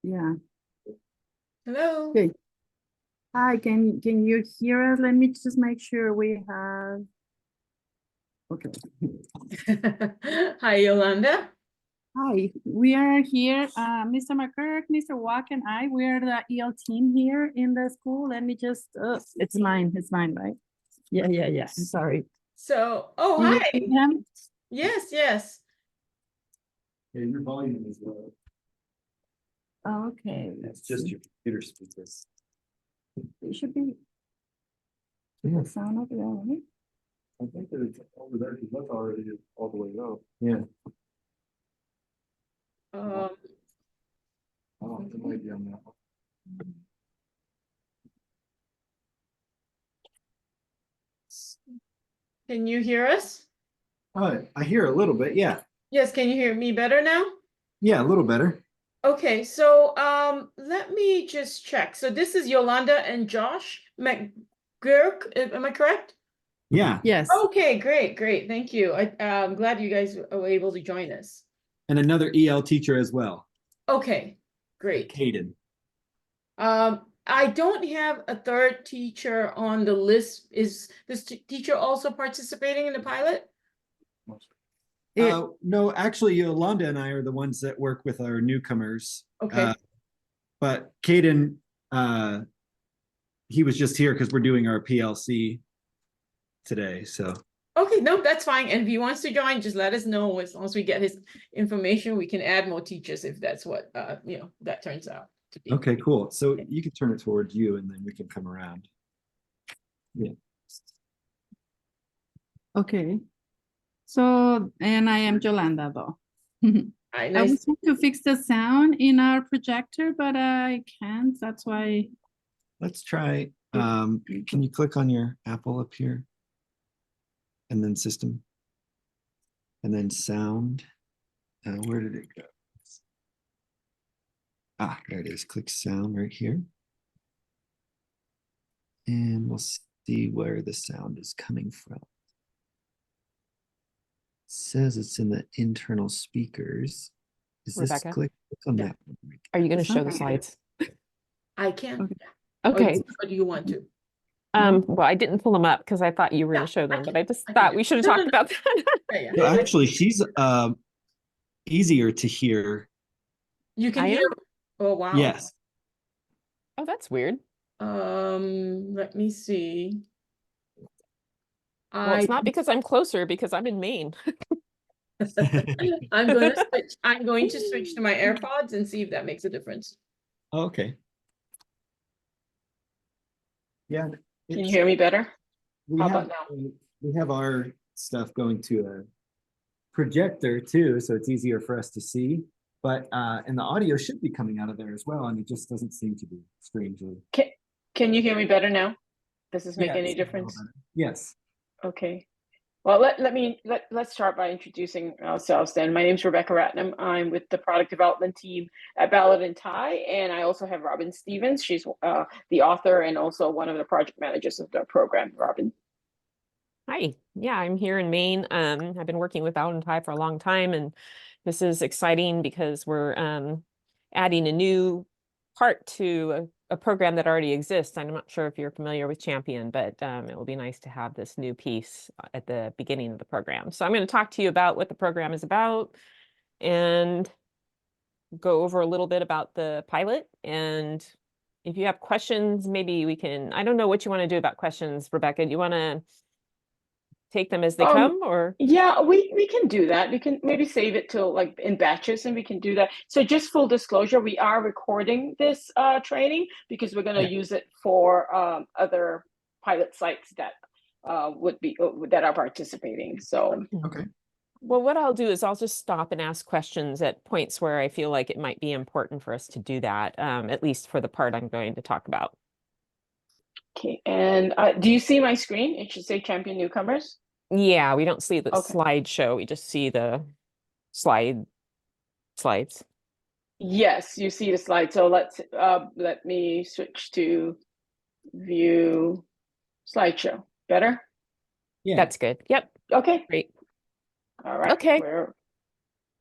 Yeah. Hello. Okay. Hi, can you hear us? Let me just make sure we have. Okay. Hi, Yolanda. Hi, we are here. Mr. McCurk, Mr. Walk, and I. We are the EL team here in the school. Let me just. It's mine. It's mine, right? Yeah. I'm sorry. Oh, Do you hi. see him? Yes. Yeah, your volume is low. Okay. It's just your computer speakers. It should be. Yeah. The sound over there, right? I think that it's over there because that's already all the way up. Yeah. Um, Oh, it might be on that one. can you hear us? I hear a little bit. Yeah. Yes, can you hear me better now? Yeah, a little better. Okay, so let me just check. So this is Yolanda and Josh McGurk, am I correct? Yeah. Yes. Okay, great. Thank you. I'm glad you guys were able to join us. And another EL teacher as well. Okay, great. Caden. I don't have a third teacher on the list. Is this teacher also participating in the pilot? No, actually, Yolanda and I are the ones that work with our newcomers. Okay. But Caden, he was just here because we're doing our PLC today. So Okay, no, that's fine. And if he wants to join, just let us know. As long as we get his information, we can add more teachers if that's what that turns out to be. okay, cool. So you can turn it towards you and then we can come around. Yeah. Okay. So, and I am Yolanda though. Hi, I nice. was trying to fix the sound in our projector, but I can't. That's why. Let's try. Can you click on your Apple up here? And then system. And then sound. Where did it go? Ah, there it is. Click sound right here. And we'll see where the sound is coming from. It says it's in the internal speakers. Is Rebecca? this click on Yeah. that one? Are you going to It's show not the bad. slides? I can. Okay. Or do you want to? Well, I didn't pull them up because I thought you were going Yeah, to show I them, can- but I just I thought can. we should have talked about that. Yeah. So actually, she's easier to hear. You can I hear. am? Oh wow. Yes. Oh, that's weird. Let me see. Well, it's not because I'm closer, because I'm in Maine. I'm going to switch. I'm going to switch to my AirPods and see if that makes a difference. Okay. Yeah. Can you hear me better? How about now? We have our stuff going to a projector too, so it's easier for us to see. But and the audio should be coming out of there as well, and it just doesn't seem to be, strangely. Can you hear me better now? Does this make Yeah, any it's a little difference? better. Yes. Okay. Well, let's start by introducing ourselves then. My name is Rebecca Ratnam. I'm with the product development team at Ballard and Tie, and I also have Robin Stevens. She's the author and also one of the project managers of the program. Robin. Hi. Yeah, I'm here in Maine. I've been working with Bowden Tie for a long time, and this is exciting because we're adding a new part to a program that already exists. I'm not sure if you're familiar with Champion, but it will be nice to have this new piece at the beginning of the program. So I'm going to talk to you about what the program is about and go over a little bit about the pilot. And if you have questions, maybe we can, I don't know what you want to do about questions, Rebecca. Do you want to take them as they come, or? Yeah, we can do that. We can maybe save it till like in batches and we can do that. So just full disclosure, we are recording this training because we're going to use it for other pilot sites that would be that are participating. So Okay. Well, what I'll do is I'll just stop and ask questions at points where I feel like it might be important for us to do that, at least for the part I'm going to talk about. okay, and do you see my screen? It should say Champion Newcomers. Yeah, we don't see the Okay. slideshow. We just see the slides. Yes, you see the slide. So let me switch to view slideshow. Better? Yeah. That's good. Yep. Okay. Great. All right. Okay. We're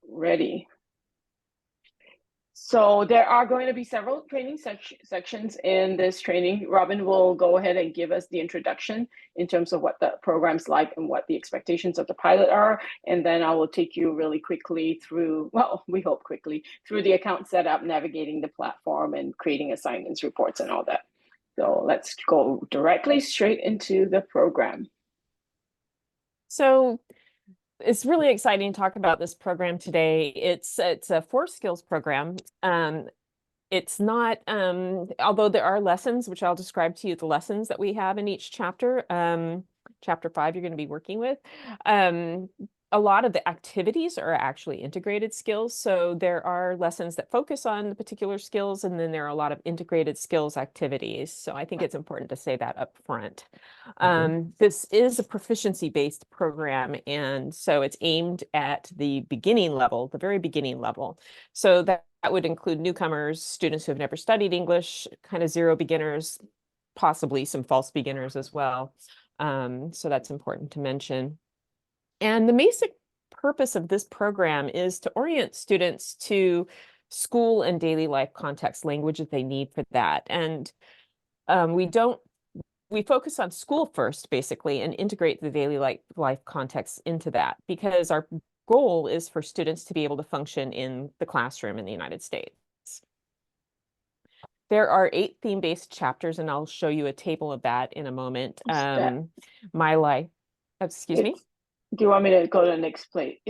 ready. So there are going to be several training sections in this training. Robin will go ahead and give us the introduction in terms of what the program's like and what the expectations of the pilot are. And then I will take you really quickly through, well, we hope quickly, through the account setup, navigating the platform and creating assignments, reports, and all that. So let's go directly straight into the program. So it's really exciting to talk about this program today. It's a 4 skills program. It's not, although there are lessons, which I'll describe to you, the lessons that we have in each chapter. Chapter 5, you're going to be working with. A lot of the activities are actually integrated skills. So there are lessons that focus on the particular skills, and then there are a lot of integrated skills activities. So I think it's important to say that up front. This is a proficiency-based program, and so it's aimed at the beginning level, the very beginning level. So that would include newcomers, students who have never studied English, kind of zero beginners, possibly some false beginners as well. So that's important to mention. And the basic purpose of this program is to orient students to school and daily life context, language that they need for that. And we focus on school first, basically, and integrate the daily life context into that, because our goal is for students to be able to function in the classroom in the United States. There are 8 theme-based chapters, and I'll show you a table of that in a moment. My life, excuse me? Do you want me to go to the next plate?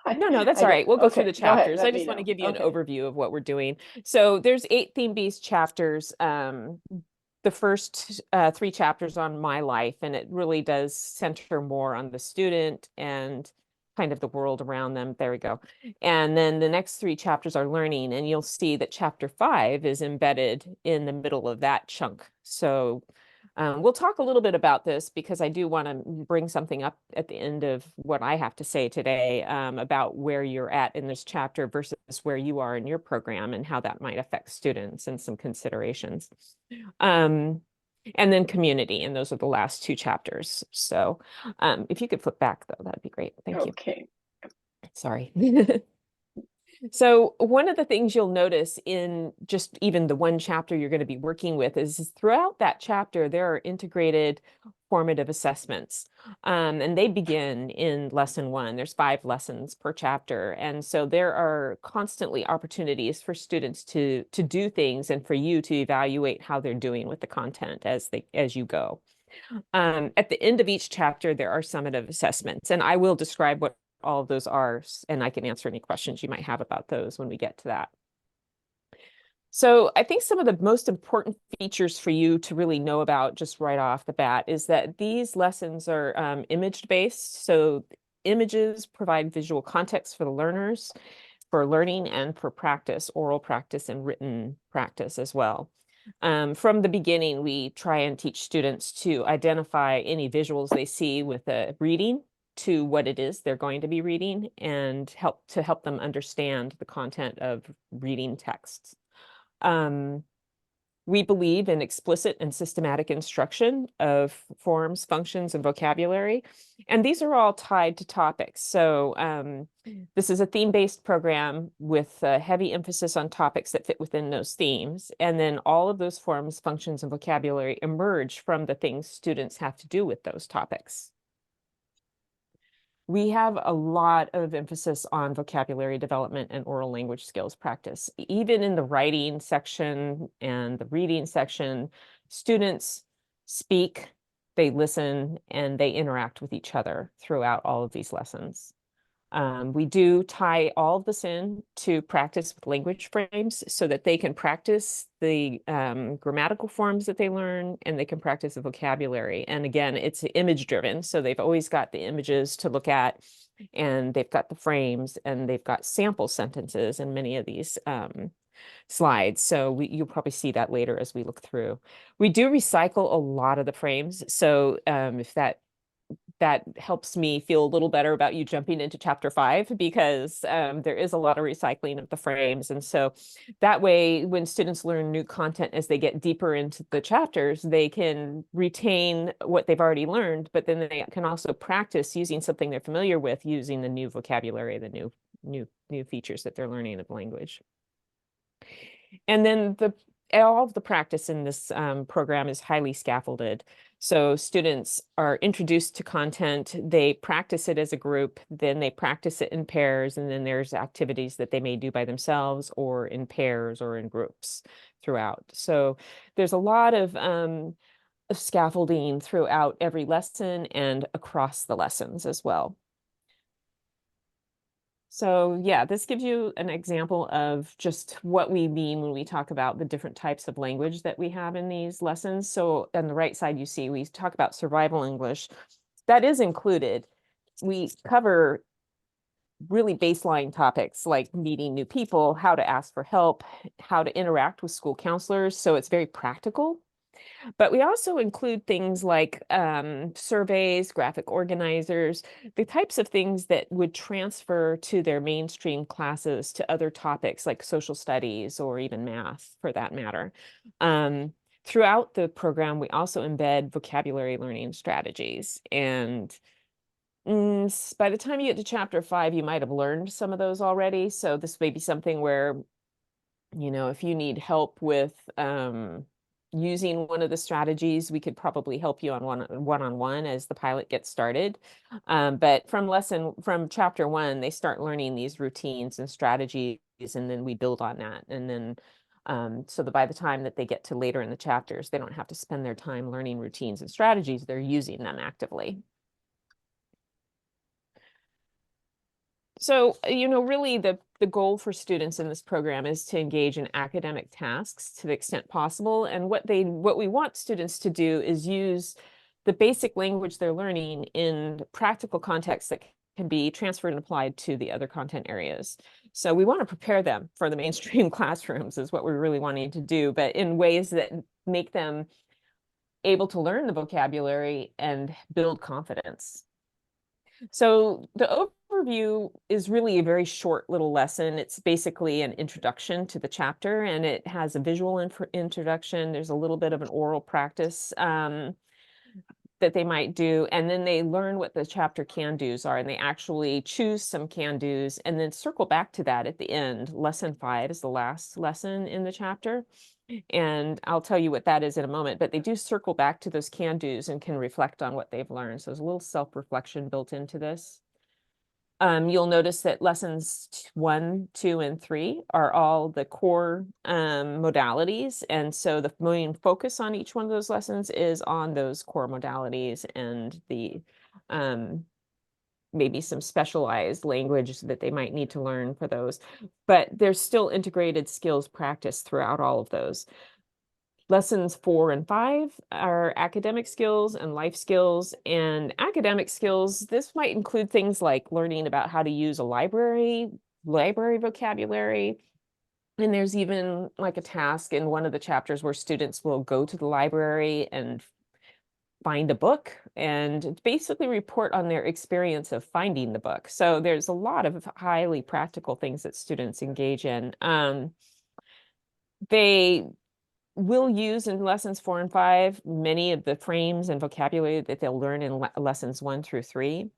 No, that's all right. We'll go through the chapters. I just want to give you an Okay. overview of what we're doing. So there's 8 theme-based chapters. The first 3 chapters on my life, and it really does center more on the student and kind of the world around them. There we go. And then the next 3 chapters are learning, and you'll see that chapter 5 is embedded in the middle of that chunk. So we'll talk a little bit about this, because I do want to bring something up at the end of what I have to say today about where you're at in this chapter versus where you are in your program and how that might affect students, and some considerations. And then community, and those are the last 2 chapters. So if you could flip back, though, that'd be great. Thank you. Okay. Sorry. So one of the things you'll notice in just even the one chapter you're going to be working with is throughout that chapter, there are integrated formative assessments. And they begin in lesson 1. There's 5 lessons per chapter. And so there are constantly opportunities for students to do things, and for you to evaluate how they're doing with the content as you go. At the end of each chapter, there are summative assessments, and I will describe what all of those are, and I can answer any questions you might have about those when we get to that. So I think some of the most important features for you to really know about just right off the bat is that these lessons are image-based. So images provide visual context for the learners, for learning, and for practice, oral practice and written practice as well. From the beginning, we try and teach students to identify any visuals they see with a reading to what it is they're going to be reading, and help them understand the content of reading texts. We believe in explicit and systematic instruction of forms, functions, and vocabulary, and these are all tied to topics. So this is a theme-based program with a heavy emphasis on topics that fit within those themes, and then all of those forms, functions, and vocabulary emerge from the things students have to do with those topics. We have a lot of emphasis on vocabulary development and oral language skills practice. Even in the writing section and the reading section, students speak, they listen, and they interact with each other throughout all of these lessons. We do tie all of this in to practice with language frames, so that they can practice the grammatical forms that they learn, and they can practice the vocabulary. And again, it's image driven. So they've always got the images to look at, and they've got the frames, and they've got sample sentences in many of these slides. So you'll probably see that later as we look through. We do recycle a lot of the frames. So if that helps me feel a little better about you jumping into chapter 5, because there is a lot of recycling of the frames. And so that way, when students learn new content as they get deeper into the chapters, they can retain what they've already learned, but then they can also practice using something they're familiar with, using the new vocabulary, the new features that they're learning of language. And then all of the practice in this program is highly scaffolded. So students are introduced to content, they practice it as a group, then they practice it in pairs, and then there's activities that they may do by themselves or in pairs or in groups throughout. So there's a lot of scaffolding throughout every lesson and across the lessons as well. So yeah, this gives you an example of just what we mean when we talk about the different types of language that we have in these lessons. So on the right side, you see we talk about survival English. That is included. We cover really baseline topics like meeting new people, how to ask for help, how to interact with school counselors. So it's very practical. But we also include things like surveys, graphic organizers, the types of things that would transfer to their mainstream classes to other topics like social studies or even math for that matter. Throughout the program, we also embed vocabulary learning strategies. And by the time you get to chapter 5, you might have learned some of those already. So this may be something where, if you need help with using one of the strategies, we could probably help you on one-on-one as the pilot gets started. But from chapter 1, they start learning these routines and strategies, and then we build on that. And then so that by the time that they get to later in the chapters, they don't have to spend their time learning routines and strategies, they're using them actively. So, really the goal for students in this program is to engage in academic tasks to the extent possible. And what we want students to do is use the basic language they're learning in practical contexts that can be transferred and applied to the other content areas. So we want to prepare them for the mainstream classrooms is what we're really wanting to do, but in ways that make them able to learn the vocabulary and build confidence. So the overview is really a very short little lesson. It's basically an introduction to the chapter, and it has a visual introduction. There's a little bit of an oral practice that they might do, and then they learn what the chapter can-dos are, and they actually choose some can-dos and then circle back to that at the end. Lesson 5 is the last lesson in the chapter. And I'll tell you what that is in a moment, but they do circle back to those can-dos and can reflect on what they've learned. So there's a little self-reflection built into this. You'll notice that lessons 1, 2, and 3 are all the core modalities. And so the main focus on each one of those lessons is on those core modalities and the maybe some specialized language that they might need to learn for those. But there's still integrated skills practice throughout all of those. Lessons 4 and 5 are academic skills and life skills. And academic skills, this might include things like learning about how to use a library vocabulary. And there's even like a task in one of the chapters where students will go to the library and find a book and basically report on their experience of finding the book. So there's a lot of highly practical things that students engage in. They will use in lessons 4 and 5 many of the frames and vocabulary that they'll learn in lessons 1 through 3.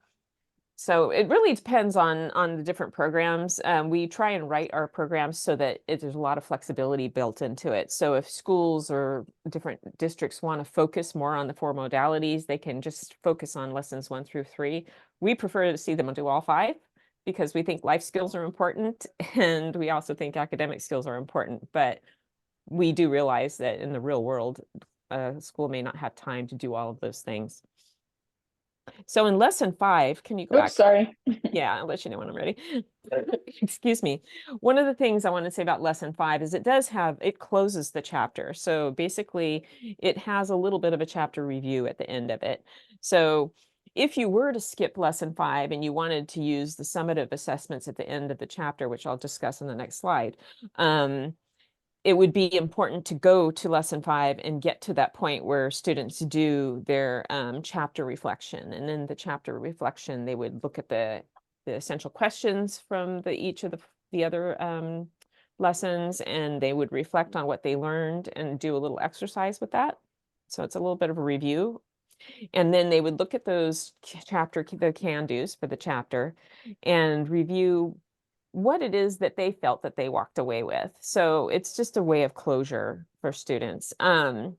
So it really depends on the different programs. We try and write our programs so that there's a lot of flexibility built into it. So if schools or different districts want to focus more on the 4 modalities, they can just focus on lessons 1 through 3. We prefer to see them do all 5 because we think life skills are important, and we also think academic skills are important. But we do realize that in the real world, school may not have time to do all of those things. So in lesson 5, can you go back? Sorry. Yeah, I'll let you know when I'm ready. Excuse me. One of the things I want to say about lesson 5 is it closes the chapter. So basically it has a little bit of a chapter review at the end of it. So if you were to skip lesson 5 and you wanted to use the summative assessments at the end of the chapter, which I'll discuss in the next slide, it would be important to go to lesson 5 and get to that point where students do their chapter reflection. And in the chapter reflection, they would look at the essential questions from each of the other lessons, and they would reflect on what they learned and do a little exercise with that. So it's a little bit of a review. And then they would look at those the can-dos for the chapter and review what it is that they felt that they walked away with. So it's just a way of closure for students. And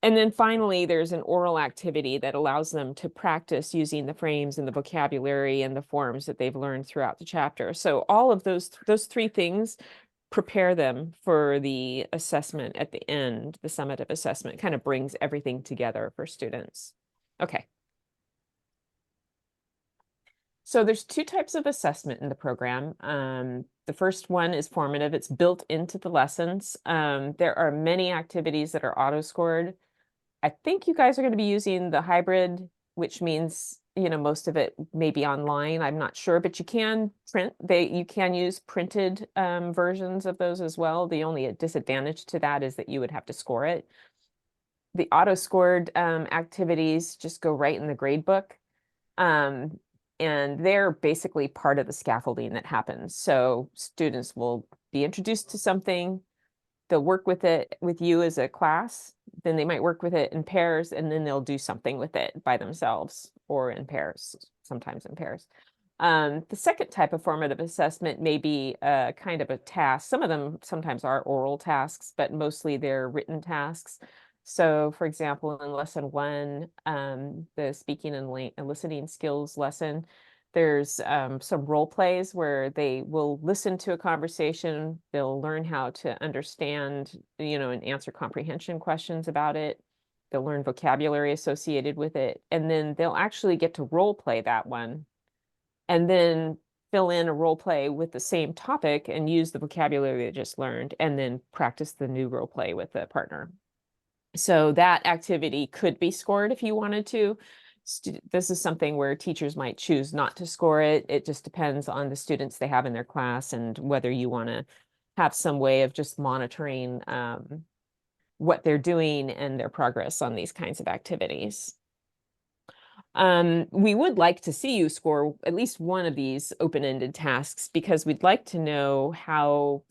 then finally, there's an oral activity that allows them to practice using the frames and the vocabulary and the forms that they've learned throughout the chapter. So all of those three things prepare them for the assessment at the end. The summative assessment kind of brings everything together for students. Okay. So there's two types of assessment in the program. The first one is formative. It's built into the lessons. There are many activities that are auto-scored. I think you guys are going to be using the hybrid, which means, you know, most of it may be online. I'm not sure, but you can you can use printed versions of those as well. The only disadvantage to that is that you would have to score it. The auto-scored activities just go right in the grade book. And they're basically part of the scaffolding that happens. So students will be introduced to something, they'll work with it with you as a class, then they might work with it in pairs, and then they'll do something with it by themselves or in pairs, sometimes in pairs. The second type of formative assessment may be a kind of a task. Some of them sometimes are oral tasks, but mostly they're written tasks. So for example, in lesson 1, the speaking and listening skills lesson, there's some role plays where they will listen to a conversation, they'll learn how to understand, you know, and answer comprehension questions about it. They'll learn vocabulary associated with it, and then they'll actually get to role play that one, and then fill in a role play with the same topic and use the vocabulary they just learned, and then practice the new role play with the partner. So that activity could be scored if you wanted to. This is something where teachers might choose not to score it. It just depends on the students they have in their class and whether you want to have some way of just monitoring what they're doing and their progress on these kinds of activities. We would like to see you score at least one of these open-ended tasks because we'd like to know how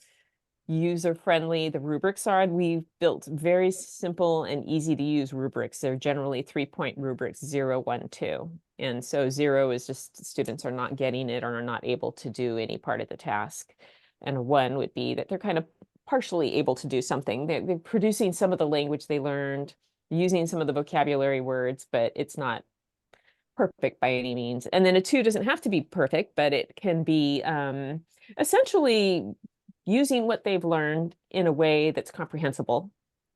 user-friendly the rubrics are. We've built very simple and easy to use rubrics. They're generally 3-point rubrics, 0, 1, 2. And so 0 is just students are not getting it or are not able to do any part of the task. And 1 would be that they're kind of partially able to do something. They're producing some of the language they learned, using some of the vocabulary words, but it's not perfect by any means. And then a 2 doesn't have to be perfect, but it can be essentially using what they've learned in a way that's comprehensible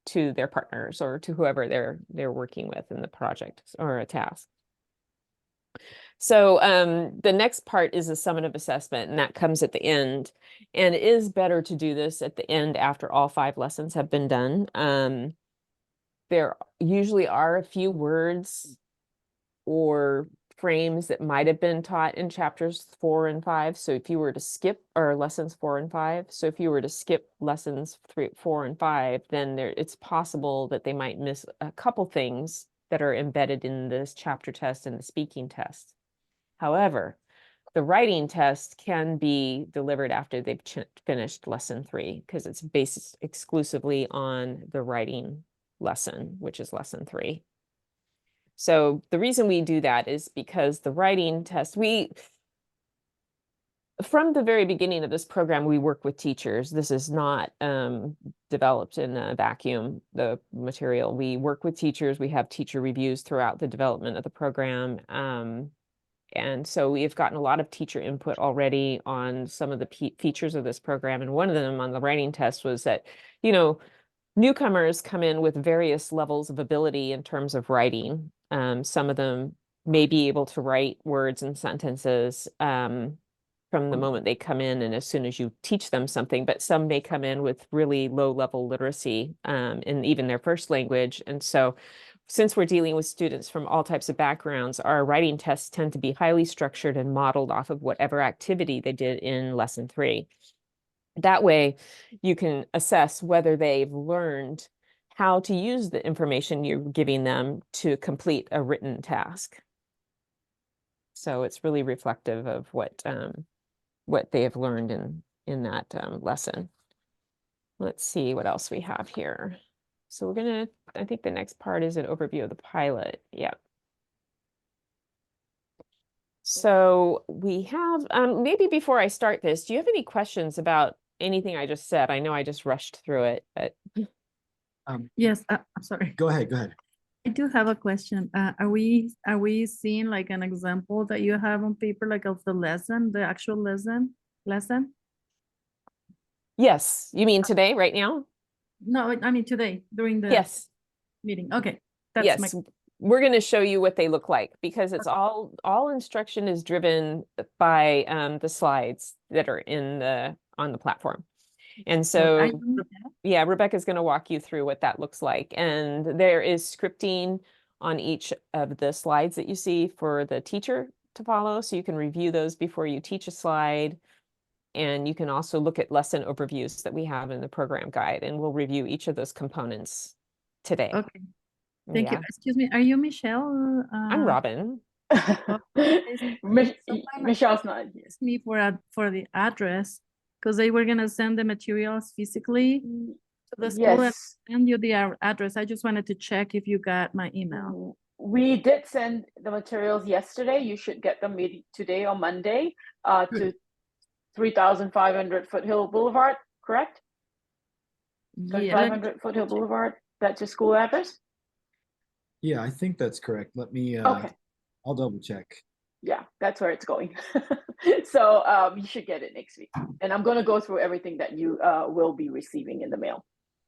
to their partners or to whoever they're working with in the project or a task. So the next part is a summative assessment, and that comes at the end. And it is better to do this at the end after all 5 lessons have been done. There usually are a few words or frames that might have been taught in chapters 4 and 5. So if you were to skip, or lessons 4 and 5, so if you were to skip lessons 3, 4, and 5, then it's possible that they might miss a couple things that are embedded in this chapter test and the speaking test. However, the writing test can be delivered after they've finished lesson 3 because it's based exclusively on the writing lesson, which is lesson 3. So the reason we do that is because the writing test, from the very beginning of this program, we work with teachers. This is not developed in a vacuum, the material. We work with teachers. We have teacher reviews throughout the development of the program. And so we've gotten a lot of teacher input already on some of the features of this program. And one of them on the writing test was that, you know, newcomers come in with various levels of ability in terms of writing. Some of them may be able to write words and sentences from the moment they come in and as soon as you teach them something, but some may come in with really low level literacy in even their first language. And so since we're dealing with students from all types of backgrounds, our writing tests tend to be highly structured and modeled off of whatever activity they did in lesson 3. That way, you can assess whether they've learned how to use the information you're giving them to complete a written task. So it's really reflective of what they have learned in that lesson. Let's see what else we have here. So I think the next part is an overview of the pilot. Yeah. So we have, maybe before I start this, do you have any questions about anything I just said? I know I just rushed through it, but Yes, I'm sorry. Go ahead, go ahead. I do have a question. Are we seeing like an example that you have on paper, like of the lesson, the actual lesson? yes, you mean today, right now? No, I mean today during the Yes, meeting. Okay, that's my, yes. We're going to show you what they look like because it's all instruction is driven by the slides that are on the platform. And so I so don't have- yeah, Rebecca's going to walk you through what that looks like. And there is scripting on each of the slides that you see for the teacher to follow. So you can review those before you teach a slide. And you can also look at lesson overviews that we have in the program guide. And we'll review each of those components today. Okay, thank you. Yeah, Excuse me, are you Michelle? I'm Robin. Michelle's not here. Asked me for the address because they were gonna send the materials physically to the school and Yes. send you the address. I just wanted to check if you got my email. We did send the materials yesterday. You should get them maybe today or Monday to 3,500 Foothill Boulevard, correct? Yeah, 3,500 Foothill Boulevard. That's your school address? Yeah, I think that's correct. Let me, Okay. I'll double check. Yeah, that's where it's going. So you should get it next week. And I'm going to go through everything that you will be receiving in the mail.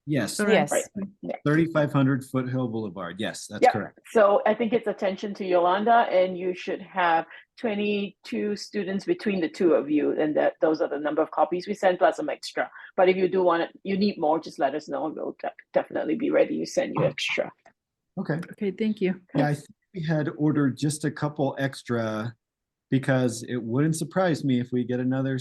Yes, correct. Yes. Yeah. 3,500 Foothill Boulevard. Yes, that's Yeah. correct. So I think it's attention to Yolanda, and you should have 22 students between the two of you, and those are the number of copies we send plus some extra. But if you do want it, you need more, just let us know, and we'll definitely be ready to send you extra. Okay. Okay, thank you. Yeah, I think we had ordered just a couple extra because it wouldn't surprise me if we get another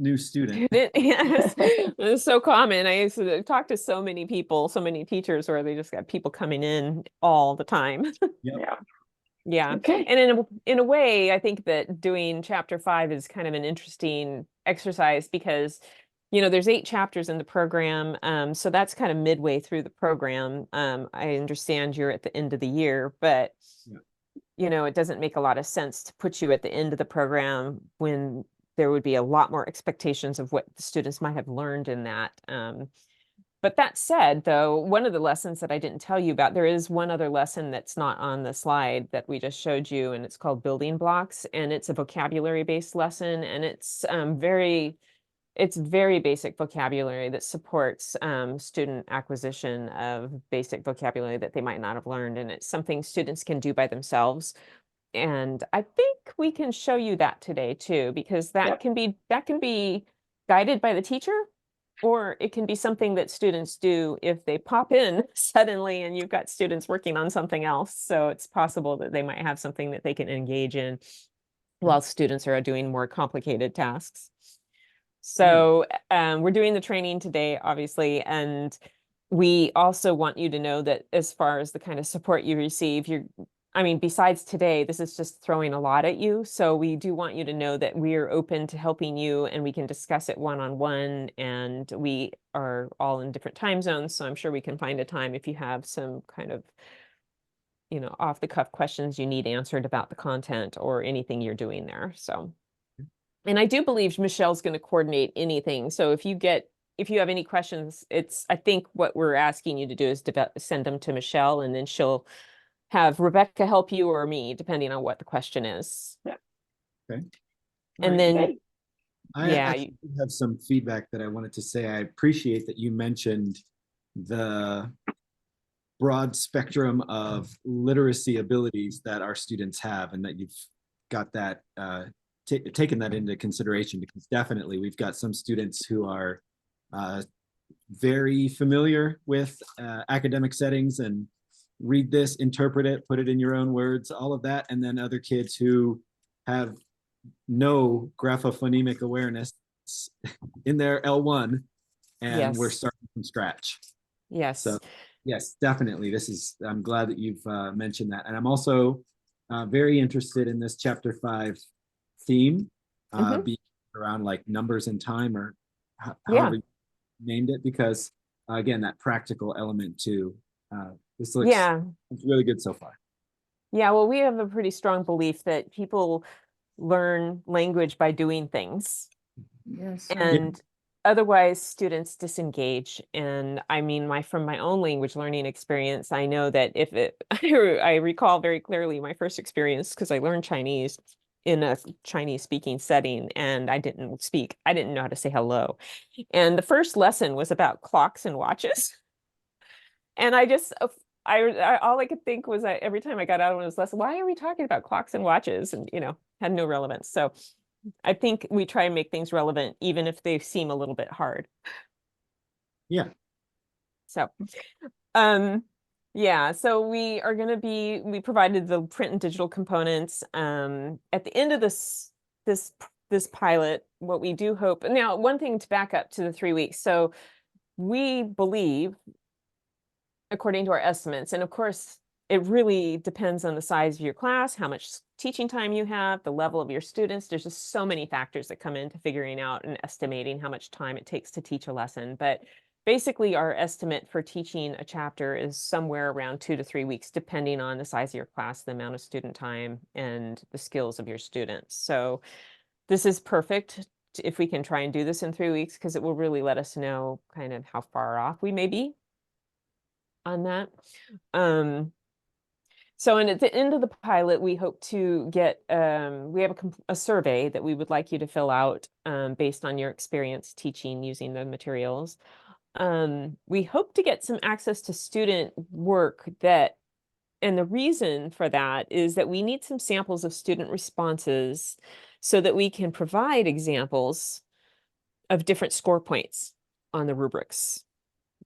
new student. Yes, it's so common. I used to talk to so many people, so many teachers, where they just got people coming in all the time. Yep. Yeah. Yeah. Okay. And in a way, I think that doing chapter 5 is kind of an interesting exercise because, there's 8 chapters in the program. So that's kind of midway through the program. I understand you're at the end of the year, but it doesn't make a lot of sense to put you at the end of the program when there would be a lot more expectations of what the students might have learned in that. But that said, though, one of the lessons that I didn't tell you about, there is one other lesson that's not on the slide that we just showed you, and it's called Building Blocks, and it's a vocabulary-based lesson, and it's very basic vocabulary that supports student acquisition of basic vocabulary that they might not have learned, and it's something students can do by themselves. And I think we can show you that today too, because that can be guided by the teacher, or it can be something that students do if they pop in suddenly and you've got students working on something else. So it's possible that they might have something that they can engage in while students are doing more complicated tasks. So we're doing the training today, obviously, and we also want you to know that as far as the kind of support you receive, besides today, this is just throwing a lot at you. So we do want you to know that we are open to helping you and we can discuss it one-on-one, and we are all in different time zones. So I'm sure we can find a time if you have some kind of, off the cuff questions you need answered about the content or anything you're doing there. So, and I do believe Michelle's going to coordinate anything. So if you have any questions, I think what we're asking you to do is send them to Michelle, and then she'll have Rebecca help you or me, depending on what the question is. Yeah. Okay. And then, Okay. I yeah, actually have some feedback that I wanted to say. I appreciate that you mentioned the broad spectrum of literacy abilities that our students have, and that you've got that taken that into consideration, because definitely we've got some students who are very familiar with academic settings and read this, interpret it, put it in your own words, all of that. And then other kids who have no graphophonemic awareness in their L1, and we're Yes. starting from scratch. yes. So yes, definitely. I'm glad that you've mentioned that. And I'm also very interested in this chapter 5 theme, being around like numbers and time, or however you named it, because again, that practical element too. This looks really good so far. Yeah, well, we have a pretty strong belief that people learn language by doing things. Yes. And otherwise students disengage. And I mean, from my own language learning experience, I know that if it, I recall very clearly my first experience because I learned Chinese in a Chinese speaking setting and I didn't know how to say hello. And the first lesson was about clocks and watches. And I just, all I could think was that every time I got out of this lesson, why are we talking about clocks and watches? And, had no relevance. So I think we try and make things relevant, even if they seem a little bit hard. Yeah. So, yeah, so we provided the print and digital components. At the end of this pilot, what we do hope, now, one thing to back up to the 3 weeks. So we believe, according to our estimates, and of course, it really depends on the size of your class, how much teaching time you have, the level of your students. There's just so many factors that come into figuring out and estimating how much time it takes to teach a lesson. But basically, our estimate for teaching a chapter is somewhere around 2 to 3 weeks, depending on the size of your class, the amount of student time, and the skills of your students. So this is perfect if we can try and do this in 3 weeks, because it will really let us know kind of how far off we may be on that. So, and at the end of the pilot, we hope to get, we have a survey that we would like you to fill out based on your experience teaching using the materials. We hope to get some access to student work and the reason for that is that we need some samples of student responses so that we can provide examples of different score points on the rubrics.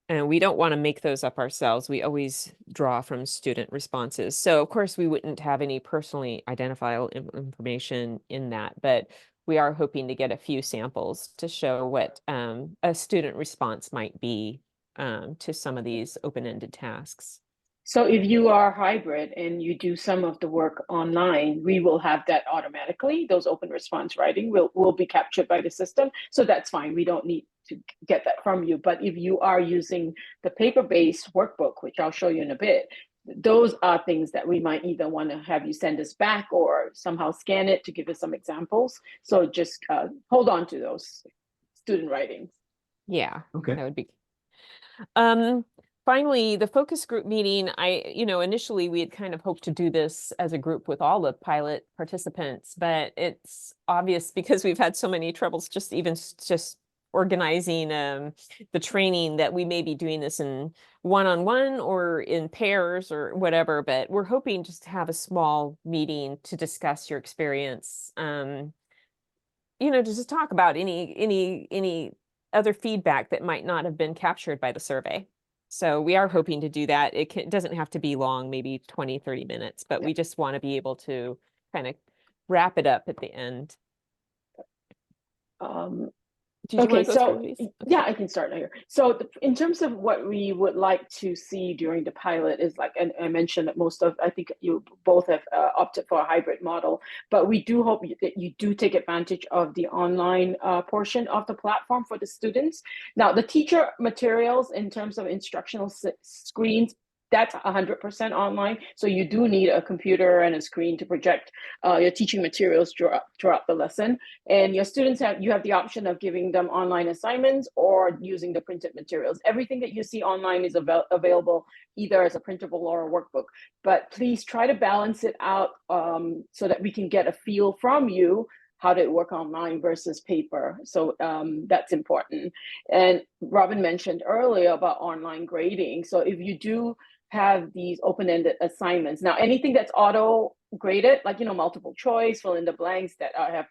And we don't want to make those up ourselves. We always draw from student responses. So of course we wouldn't have any personally identifiable information in that, but we are hoping to get a few samples to show what a student response might be to some of these open-ended tasks. So if you are hybrid and you do some of the work online, we will have that automatically. Those open response writing will be captured by the system. So that's fine. We don't need to get that from you. But if you are using the paper-based workbook, which I'll show you in a bit, those are things that we might either want to have you send us back or somehow scan it to give us some examples. So just hold on to those student writings. Yeah, Okay. that would be. Finally, the focus group meeting, initially we had kind of hoped to do this as a group with all the pilot participants, but it's obvious because we've had so many troubles just organizing the training that we may be doing this in one-on-one or in pairs or whatever, but we're hoping just to have a small meeting to discuss your experience, to just talk about any other feedback that might not have been captured by the survey. So we are hoping to do that. It doesn't have to be long, maybe 20, 30 minutes, but we just want to be able to kind of wrap it up at the end. Okay, so yeah, I can start here. So in terms of what we would like to see during the pilot is like, and I mentioned that I think you both have opted for a hybrid model, but we do hope that you do take advantage of the online portion of the platform for the students. Now, the teacher materials in terms of instructional screens, that's 100% online. So you do need a computer and a screen to project your teaching materials throughout the lesson. And your students you have the option of giving them online assignments or using the printed materials. Everything that you see online is available either as a printable or a workbook. But please try to balance it out so that we can get a feel from you how to work online versus paper. So that's important. And Robin mentioned earlier about online grading. So if you do have these open-ended assignments. Now, anything that's auto-graded, like, multiple choice, fill in the blanks that have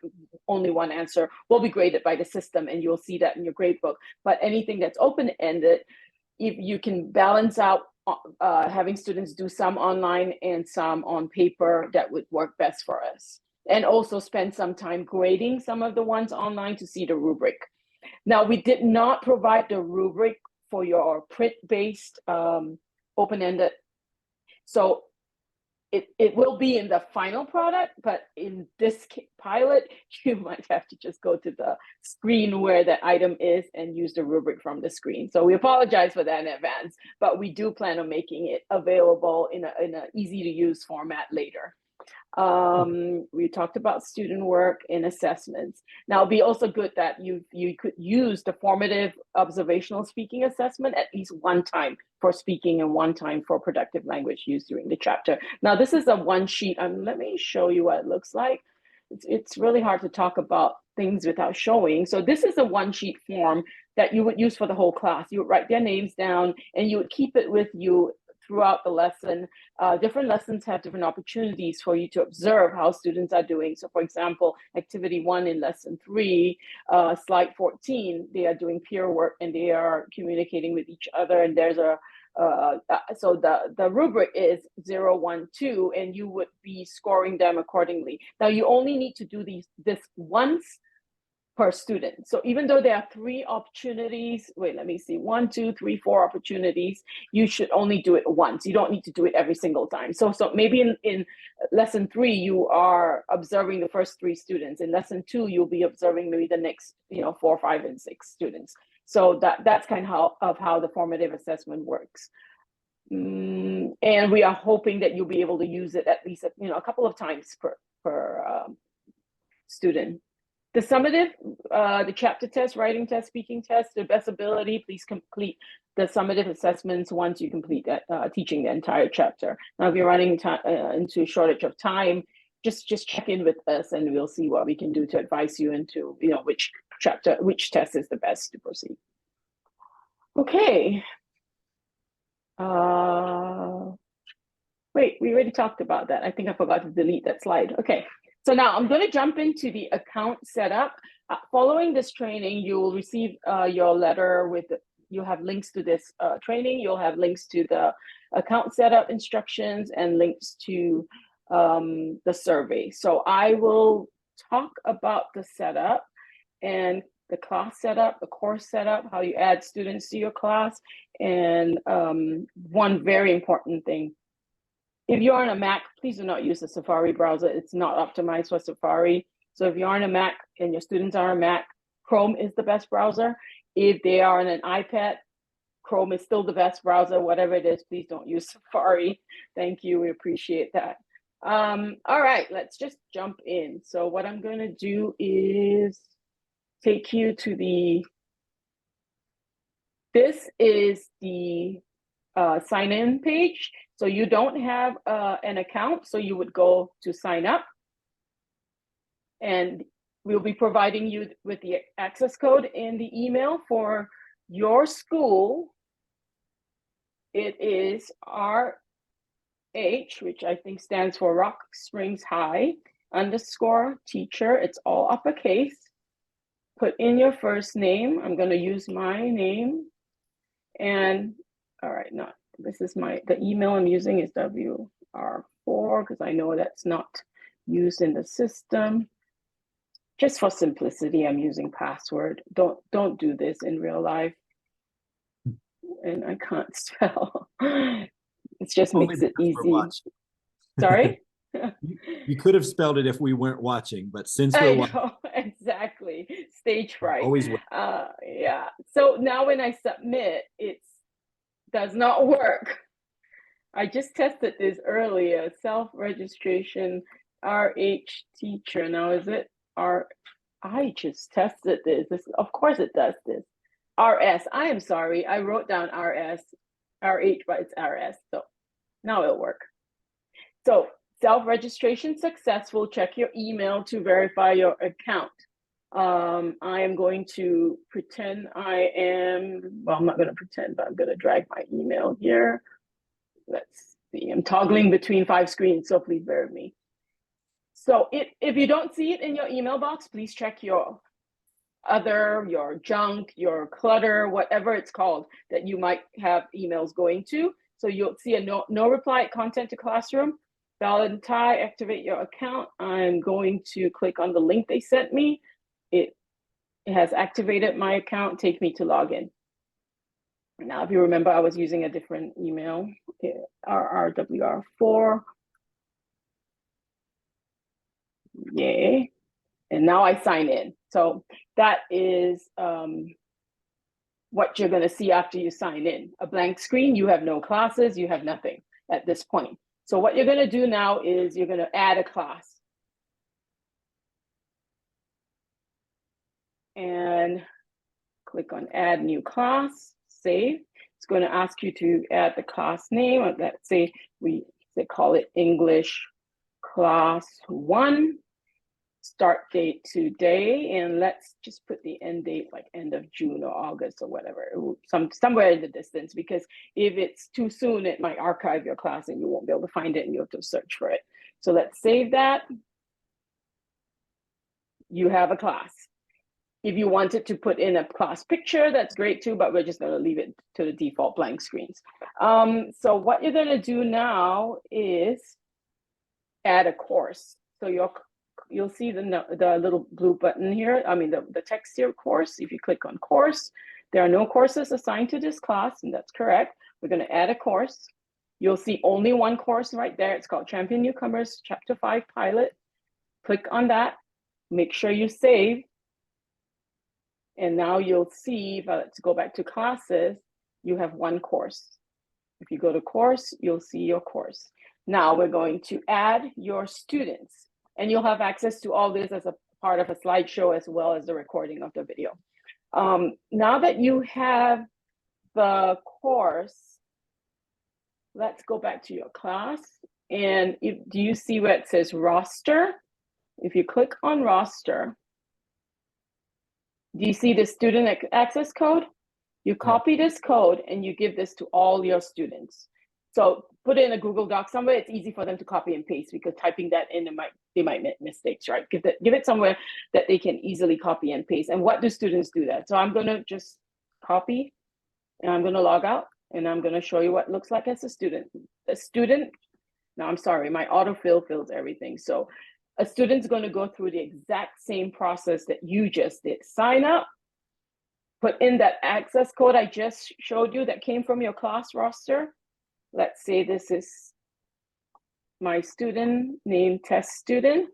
only one answer, will be graded by the system, and you'll see that in your gradebook. But anything that's open-ended, if you can balance out having students do some online and some on paper, that would work best for us. And also spend some time grading some of the ones online to see the rubric. Now, we did not provide the rubric for your print-based open-ended. So it will be in the final product, but in this pilot, you might have to just go to the screen where the item is and use the rubric from the screen. So we apologize for that in advance, but we do plan on making it available in an easy to use format later. We talked about student work and assessments. Now, it'd be also good that you could use the formative observational speaking assessment at least one time for speaking and one time for productive language use during the chapter. Now, this is a one sheet. Let me show you what it looks like. It's really hard to talk about things without showing. So this is a one sheet form that you would use for the whole class. You would write their names down and you would keep it with you throughout the lesson. Different lessons have different opportunities for you to observe how students are doing. So for example, activity 1 in lesson 3, slide 14, they are doing peer work and they are communicating with each other. And there's so the rubric is 0, 1, 2, and you would be scoring them accordingly. Now you only need to do this once per student. So even though there are 3 opportunities, wait, let me see, 1, 2, 3, 4 opportunities, you should only do it once. You don't need to do it every single time. So maybe in lesson 3, you are observing the first 3 students. In lesson 2, you'll be observing maybe the next, 4, 5, and 6 students. So that's kind of how the formative assessment works. And we are hoping that you'll be able to use it at least, a couple of times per student. The summative, the chapter test, writing test, speaking test, the best ability, please complete the summative assessments once you complete that, teaching the entire chapter. Now, if you're running into a shortage of time, just check in with us and we'll see what we can do to advise you into, which test is the best to proceed. Okay. Wait, we already talked about that. I think I forgot to delete that slide. Okay. So now I'm going to jump into the account setup. Following this training, you will receive your letter with, you have links to this training. You'll have links to the account setup instructions and links to the survey. So I will talk about the setup and the class setup, the course setup, how you add students to your class. And one very important thing, if you're on a Mac, please do not use the Safari browser. It's not optimized for Safari. So if you're on a Mac and your students are on a Mac, Chrome is the best browser. If they are on an iPad, Chrome is still the best browser. Whatever it is, please don't use Safari. Thank you. We appreciate that. All right, let's just jump in. So what I'm going to do is take you to this is the sign-in page. So you don't have an account, so you would go to sign up. And we'll be providing you with the access code in the email for your school. It is RH, which I think stands for Rock Springs High _ teacher. It's all uppercase. Put in your first name. I'm going to use my name. And all right, this is the email I'm using is WR4 because I know that's not used in the system. Just for simplicity, I'm using password. Don't do this in real life. And I can't spell. It just makes it easy. Sorry? You could have spelled it if we weren't watching, but since we're watching. Exactly. Stage fright. Always. Yeah. So now when I submit, it does not work. I just tested this earlier. Self-registration, RH teacher. Now is it I just tested this. Of course it does this. RS. I am sorry. I wrote down RH, but it's RS. So now it'll work. So self-registration successful. Check your email to verify your account. I am going to pretend I'm not going to pretend, but I'm going to drag my email here. Let's see. I'm toggling between 5 screens, so please bear with me. So if you don't see it in your email box, please check your junk, your clutter, whatever it's called that you might have emails going to. So you'll see a no reply content to classroom. Valentine, activate your account. I'm going to click on the link they sent me. It has activated my account. Take me to login. Now, if you remember, I was using a different email, RRWR4. Yay. And now I sign in. So that is what you're going to see after you sign in. A blank screen. You have no classes. You have nothing at this point. So what you're gonna do now is you're gonna add a class. And click on add new class, save. It's going to ask you to add the class name. Let's say they call it English class 1. Start date today, and let's just put the end date like end of June or August or whatever, somewhere in the distance, because if it's too soon, it might archive your class and you won't be able to find it and you have to search for it. So let's save that. You have a class. If you wanted to put in a class picture, that's great too, but we're just going to leave it to the default blank screens. So what you're going to do now is add a course. So you'll see the little blue button here. I mean, the text here, course. If you click on course, there are no courses assigned to this class, and that's correct. We're going to add a course. You'll see only one course right there. It's called Champion Newcomers Chapter 5 Pilot. Click on that. Make sure you save. And now you'll see, let's go back to classes, you have one course. If you go to course, you'll see your course. Now we're going to add your students, and you'll have access to all this as a part of a slideshow as well as the recording of the video. Now that you have the course, let's go back to your class. And do you see where it says roster? If you click on roster, do you see the student access code? You copy this code and you give this to all your students. So put it in a Google Doc somewhere. It's easy for them to copy and paste, because typing that in, they might make mistakes, right? Give it somewhere that they can easily copy and paste. And what do students do that? So I'm going to just copy, and I'm going to log out, and I'm going to show you what it looks like as a student. Now I'm sorry, my autofill fills everything. So a student's going to go through the exact same process that you just did. Sign up, put in that access code I just showed you that came from your class roster. Let's say this is my student named test student.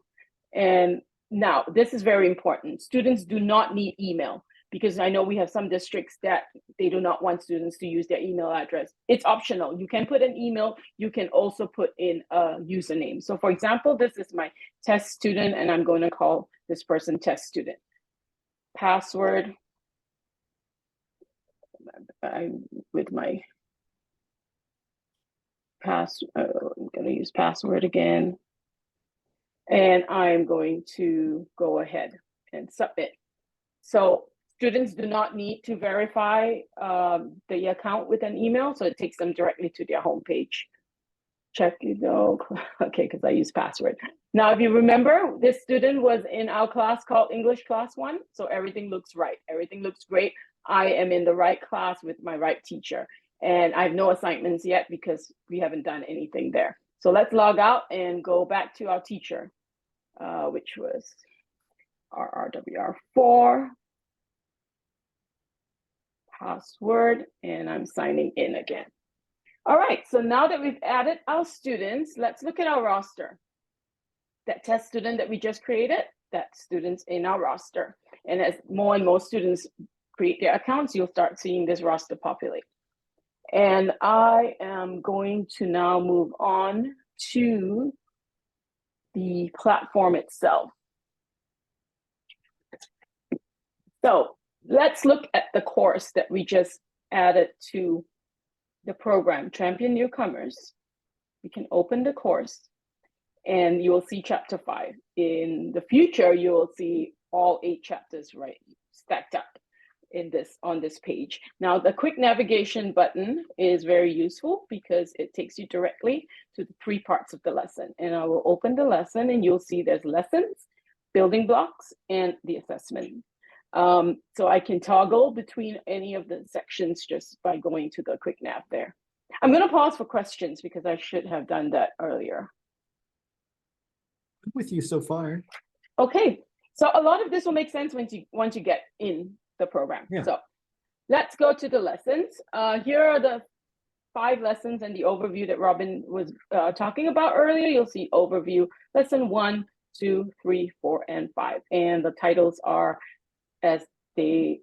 And now this is very important. Students do not need email, because I know we have some districts that they do not want students to use their email address. It's optional. You can put an email. You can also put in a username. So for example, this is my test student, and I'm going to call this person test student. Password, I'm going to use password again. And I'm going to go ahead and submit. So students do not need to verify the account with an email, so it takes them directly to their homepage. Check, okay, because I use password. Now, if you remember, this student was in our class called English Class 1, so everything looks right. Everything looks great. I am in the right class with my right teacher, and I have no assignments yet because we haven't done anything there. So let's log out and go back to our teacher, which was our RWR4. Password, and I'm signing in again. All right, so now that we've added our students, let's look at our roster. That test student that we just created, that student's in our roster. And as more and more students create their accounts, you'll start seeing this roster populate. And I am going to now move on to the platform itself. So let's look at the course that we just added to the program, Champion Newcomers. You can open the course and you will see chapter 5. In the future, you will see all 8 chapters right stacked up on this page. Now, the quick navigation button is very useful because it takes you directly to the 3 parts of the lesson. And I will open the lesson and you'll see there's lessons, building blocks, and the assessment. So I can toggle between any of the sections just by going to the quick nav there. I'm going to pause for questions because I should have done that earlier. I'm with you so far. Okay, so a lot of this will make sense once you get in the program. Yeah. So let's go to the lessons. Here are the 5 lessons and the overview that Robin was talking about earlier. You'll see overview, lesson 1, 2, 3, 4, and 5. And the titles are as they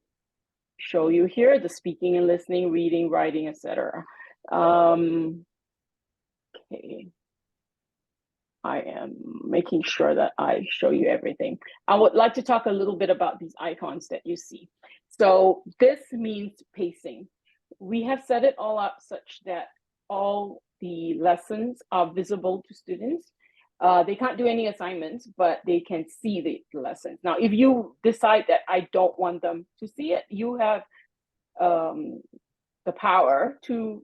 show you here: the speaking and listening, reading, writing, etc. Okay, I am making sure that I show you everything. I would like to talk a little bit about these icons that you see. So this means pacing. We have set it all up such that all the lessons are visible to students. They can't do any assignments, but they can see the lessons. Now, if you decide that I don't want them to see it, you have the power to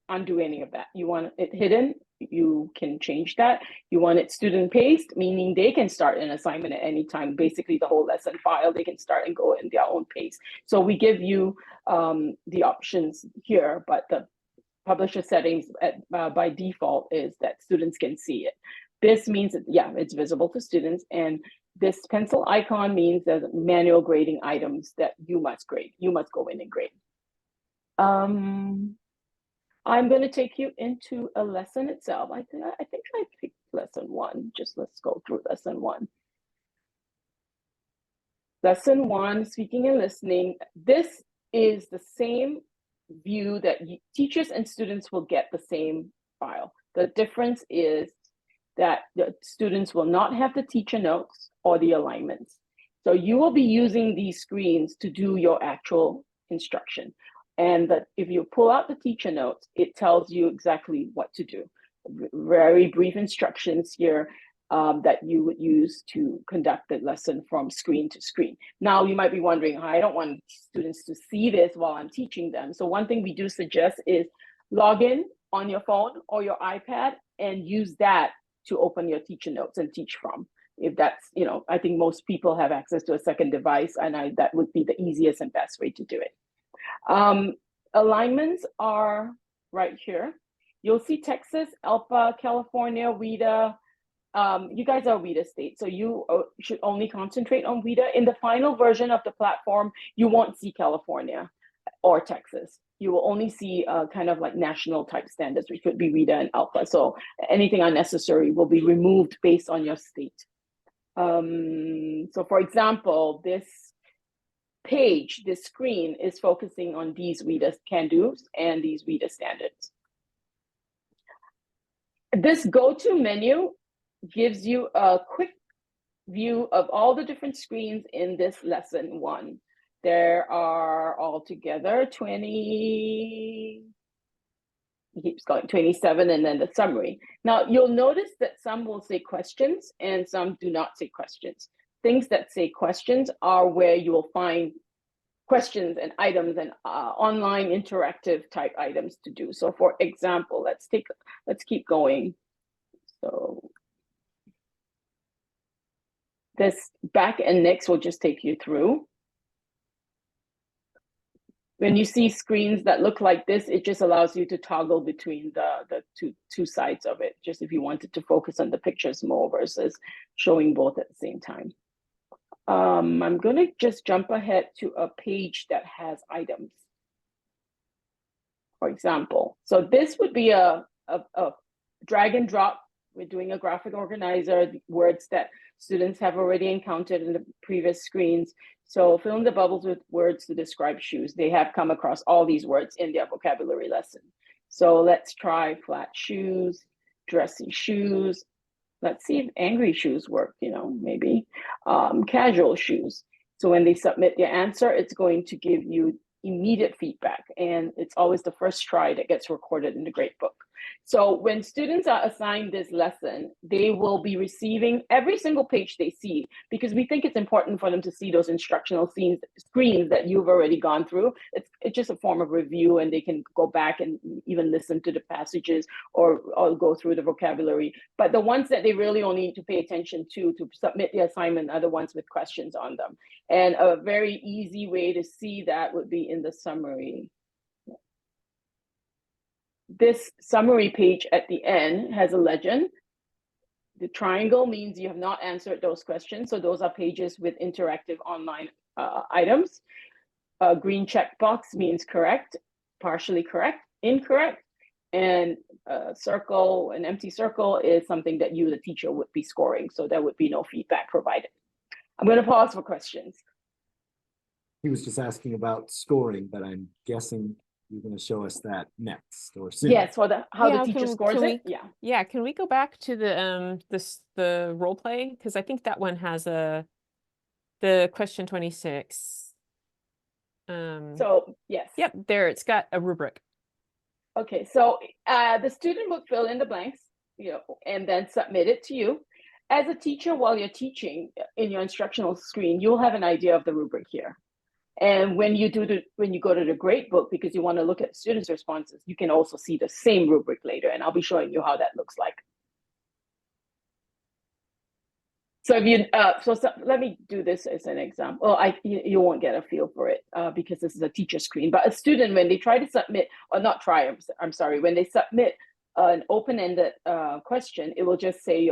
undo any of that. You want it hidden, you can change that. You want it student paced, meaning they can start an assignment at any time, basically the whole lesson file, they can start and go in their own pace. So we give you the options here, but the publisher settings by default is that students can see it. This means that, yeah, it's visible to students, and this pencil icon means there's manual grading items that you must grade. You must go in and grade. I'm going to take you into a lesson itself. I think I picked lesson 1. Just let's go through lesson 1. Lesson 1, speaking and listening. This is the same view that teachers and students will get the same file. The difference is that the students will not have the teacher notes or the alignments. So you will be using these screens to do your actual instruction. And that if you pull out the teacher notes, it tells you exactly what to do. Very brief instructions here that you would use to conduct the lesson from screen to screen. Now, you might be wondering, I don't want students to see this while I'm teaching them. So one thing we do suggest is log in on your phone or your iPad and use that to open your teacher notes and teach from. If that's, I think most people have access to a second device, and that would be the easiest and best way to do it. Alignments are right here. You'll see Texas, ELPA, California, WIDA. You guys are WIDA state, so you should only concentrate on WIDA. In the final version of the platform, you won't see California or Texas. You will only see kind of like national type standards, which could be WIDA and ELPA. So anything unnecessary will be removed based on your state. So for example, this page, this screen is focusing on these WIDA can-dos and these WIDA standards. This go-to menu gives you a quick view of all the different screens in this lesson 1. There are altogether 20, it keeps going, 27, and then the summary. Now, you'll notice that some will say questions and some do not say questions. Things that say questions are where you will find questions and items and online interactive type items to do. So for example, let's keep going. So this back and next will just take you through. When you see screens that look like this, it just allows you to toggle between the two sides of it, just if you wanted to focus on the pictures more versus showing both at the same time. I'm going to just jump ahead to a page that has items, for example. So this would be a drag and drop. We're doing a graphic organizer, the words that students have already encountered in the previous screens. So fill in the bubbles with words to describe shoes. They have come across all these words in their vocabulary lesson. So let's try flat shoes, dressy shoes. Let's see if angry shoes work, maybe casual shoes. So when they submit their answer, it's going to give you immediate feedback. And it's always the first try that gets recorded in the gradebook. So when students are assigned this lesson, they will be receiving every single page they see, because we think it's important for them to see those instructional screens that you've already gone through. It's just a form of review, and they can go back and even listen to the passages or go through the vocabulary. But the ones that they really only need to pay attention to submit the assignment are the ones with questions on them. And a very easy way to see that would be in the summary. This summary page at the end has a legend. The triangle means you have not answered those questions. So those are pages with interactive online items. A green checkbox means correct, partially correct, incorrect. And a circle, an empty circle, is something that you, the teacher, would be scoring. So there would be no feedback provided. I'm going to pause for questions. He was just asking about scoring, but I'm guessing you're going to show us that next or soon. Yes, for the how Yeah, the teacher scores can it. we- Yeah. Yeah, can we go back to the role play? Because I think that one has the question 26. So yes. Yep, there it's got a rubric. Okay, so the student will fill in the blanks, and then submit it to you. As a teacher, while you're teaching in your instructional screen, you'll have an idea of the rubric here. And when you go to the grade book, because you want to look at students' responses, you can also see the same rubric later, and I'll be showing you how that looks like. So if you let me do this as an example. Well, you won't get a feel for it because this is a teacher screen. But a student, when they try to submit, or not try, I'm sorry, when they submit an open-ended question, it will just say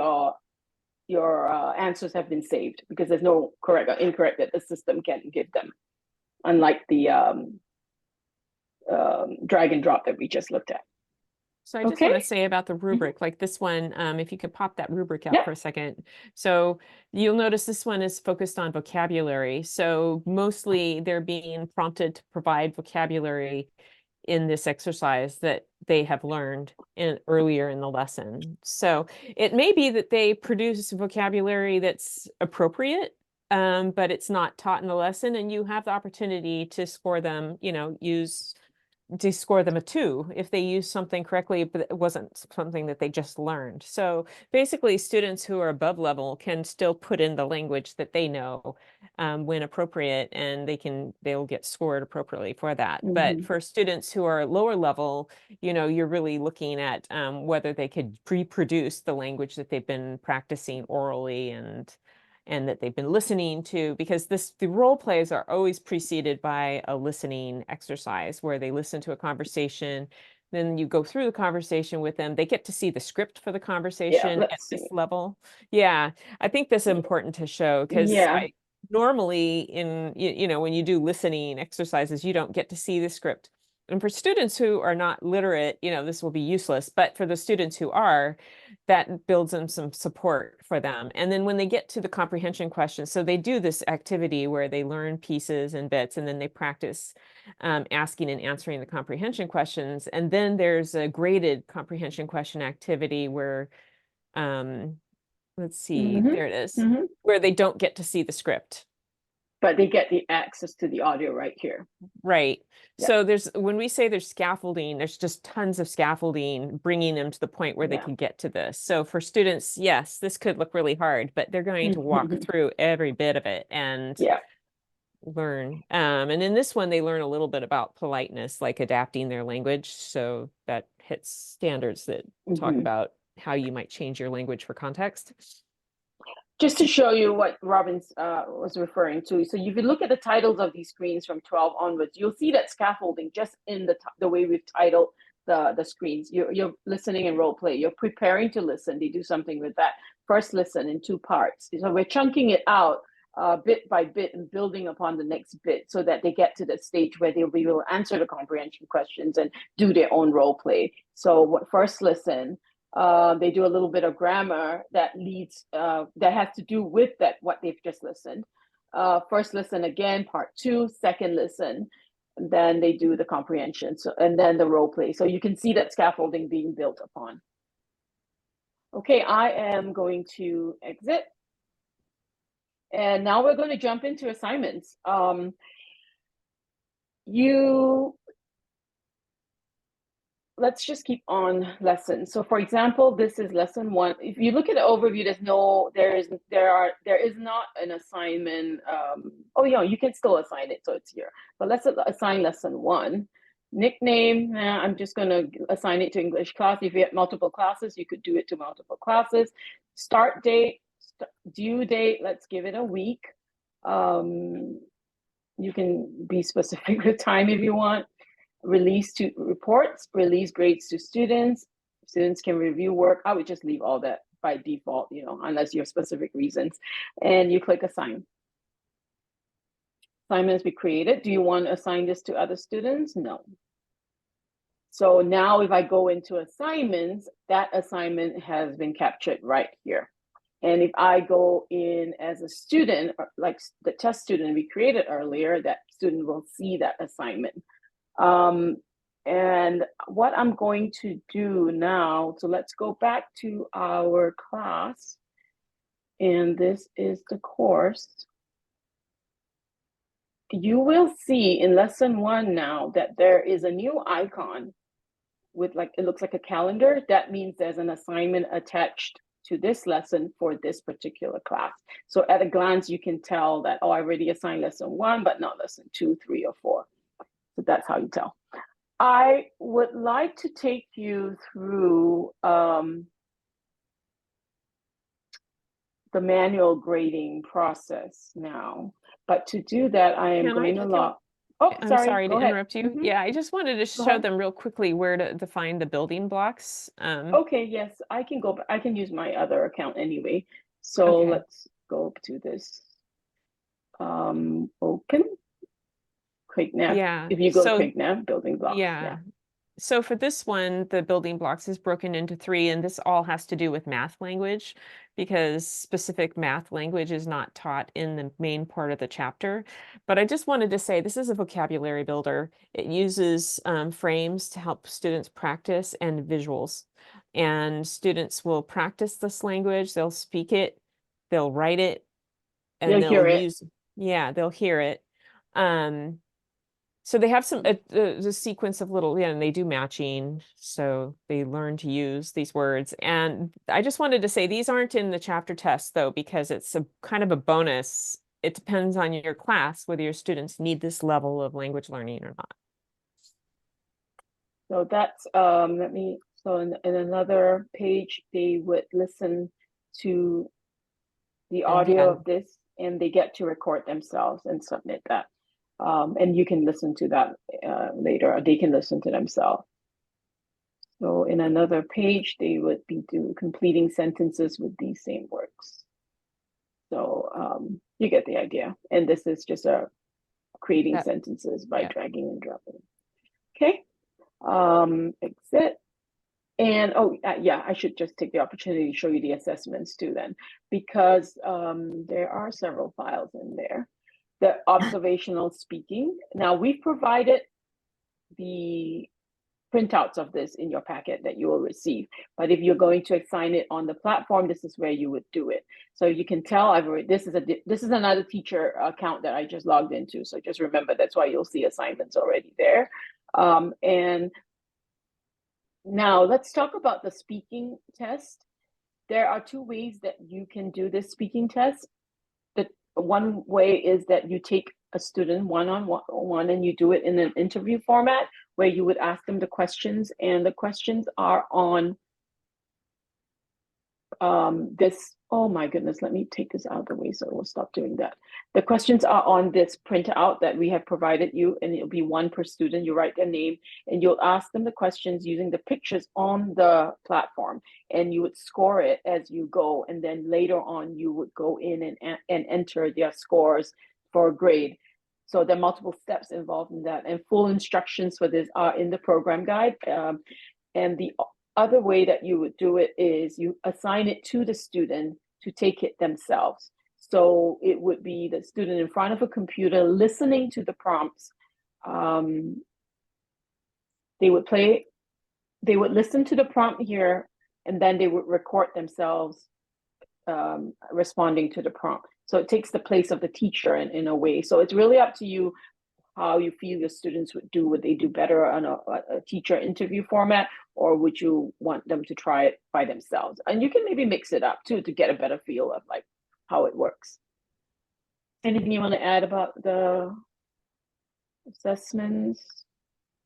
your answers have been saved because there's no correct or incorrect that the system can give them, unlike the drag and drop that we just looked at. So I just want to say about the rubric, like this one, if you could pop that rubric out for a second. So you'll notice this one is focused on vocabulary. So mostly they're being prompted to provide vocabulary in this exercise that they have learned earlier in the lesson. So it may be that they produce vocabulary that's appropriate, but it's not taught in the lesson, and you have the opportunity to score them, to score them a 2 if they use something correctly, but it wasn't something that they just learned. So basically, students who are above level can still put in the language that they know when appropriate, and they'll get scored appropriately for that. But for students who are lower level, you're really looking at whether they could reproduce the language that they've been practicing orally and that they've been listening to, because the role plays are always preceded by a listening exercise where they listen to a conversation. Then you go through the conversation with them. They get to see the script for the conversation at this level. Yeah, I think that's important to show because normally when you do listening exercises, you don't get to see the script. And for students who are not literate, this will be useless. But for the students who are, that builds in some support for them. And then when they get to the comprehension questions, so they do this activity where they learn pieces and bits, and then they practice asking and answering the comprehension questions. And then there's a graded comprehension question activity where, let's see, there it is, where they don't get to see the script. But they get the access to the audio right here. Right. Yeah. So when we say there's scaffolding, there's just tons of scaffolding bringing them to the point where they can get to this. So for students, yes, this could look really hard, but they're going to walk through every bit of it and learn. And in this one, they learn a little bit about politeness, like adapting their language. So that hits standards that talk about how you might change your language for context. Just to show you what Robbins was referring to. So if you look at the titles of these screens from 12 onwards, you'll see that scaffolding just in the way we've titled the screens. You're listening and role play. You're preparing to listen. They do something with that. First listen in 2 parts. So we're chunking it out bit by bit and building upon the next bit so that they get to the stage where they'll be able to answer the comprehension questions and do their own role play. So first listen. They do a little bit of grammar that leads that has to do with what they've just listened. First listen again, part 2, second listen, and then they do the comprehension. So and then the role play. So you can see that scaffolding being built upon. Okay, I am going to exit. And now we're going to jump into assignments. Let's just keep on lessons. So for example, this is lesson 1. If you look at the overview, there is not an assignment. You can still assign it, so it's here. But let's assign lesson 1. Nickname, I'm just going to assign it to English class. If you have multiple classes, you could do it to multiple classes. Start date, due date, let's give it a week. You can be specific with time if you want. Release to reports, release grades to students. Students can review work. I would just leave all that by default, unless you have specific reasons. And you click assign. Assignments be created. Do you want to assign this to other students? No. So now if I go into assignments, that assignment has been captured right here. And if I go in as a student, like the test student we created earlier, that student will see that assignment. And what I'm going to do now, so let's go back to our class. And this is the course. You will see in lesson 1 now that there is a new icon with like, it looks like a calendar. That means there's an assignment attached to this lesson for this particular class. So at a glance, you can tell that, oh, I already assigned lesson 1, but not lesson 2, 3, or 4. So that's how you tell. I would like to take you through the manual grading process now. But to do that, I am going to log. Oh, I'm sorry. sorry to Go ahead. interrupt you. Yeah, I just wanted to Go show ahead. them real quickly where to define the building blocks. Okay, yes, I can go. I can use my other account anyway. So Okay. let's go to this. Open. Quick nav. Yeah. If you go to So quick nav, building blocks. yeah. So for this one, the building blocks is broken into 3, and this all has to do with math language because specific math language is not taught in the main part of the chapter. But I just wanted to say this is a vocabulary builder. It uses frames to help students practice and visuals. And students will practice this language, they'll speak it, they'll write it, and They'll hear they'll it. use, yeah, they'll hear it. So they have some the sequence of little, yeah, and they do matching, so they learn to use these words. And I just wanted to say these aren't in the chapter test though, because it's a kind of a bonus. It depends on your class whether your students need this level of language learning or not. So that's let me. So in another page, they would listen to the audio of this, and they get to record themselves and submit that. And you can listen to that later, or they can listen to themselves. So in another page, they would be completing sentences with these same words. So you get the idea. And this is just creating sentences by dragging and dropping. Okay. Exit. And yeah, I should just take the opportunity to show you the assessments too then, because there are several files in there. The observational speaking. Now we've provided the printouts of this in your packet that you will receive. But if you're going to assign it on the platform, this is where you would do it. So you can tell this is another teacher account that I just logged into. So just remember, that's why you'll see assignments already there. And now let's talk about the speaking test. There are 2 ways that you can do this speaking test. The one way is that you take a student one-on-one and you do it in an interview format where you would ask them the questions, and the questions are on this. Oh my goodness, let me take this out of the way so we'll stop doing that. The questions are on this printout that we have provided you, and it'll be 1 per student. You write their name and you'll ask them the questions using the pictures on the platform, and you would score it as you go. And then later on, you would go in and enter their scores for a grade. So there are multiple steps involved in that, and full instructions for this are in the program guide. And the other way that you would do it is you assign it to the student to take it themselves. So it would be the student in front of a computer listening to the prompts. They would listen to the prompt here, and then they would record themselves responding to the prompt. So it takes the place of the teacher in a way. So it's really up to you how you feel your students would do. Would they do better on a teacher interview format, or would you want them to try it by themselves? And you can maybe mix it up too to get a better feel of like how it works. Anything you want to add about the assessments?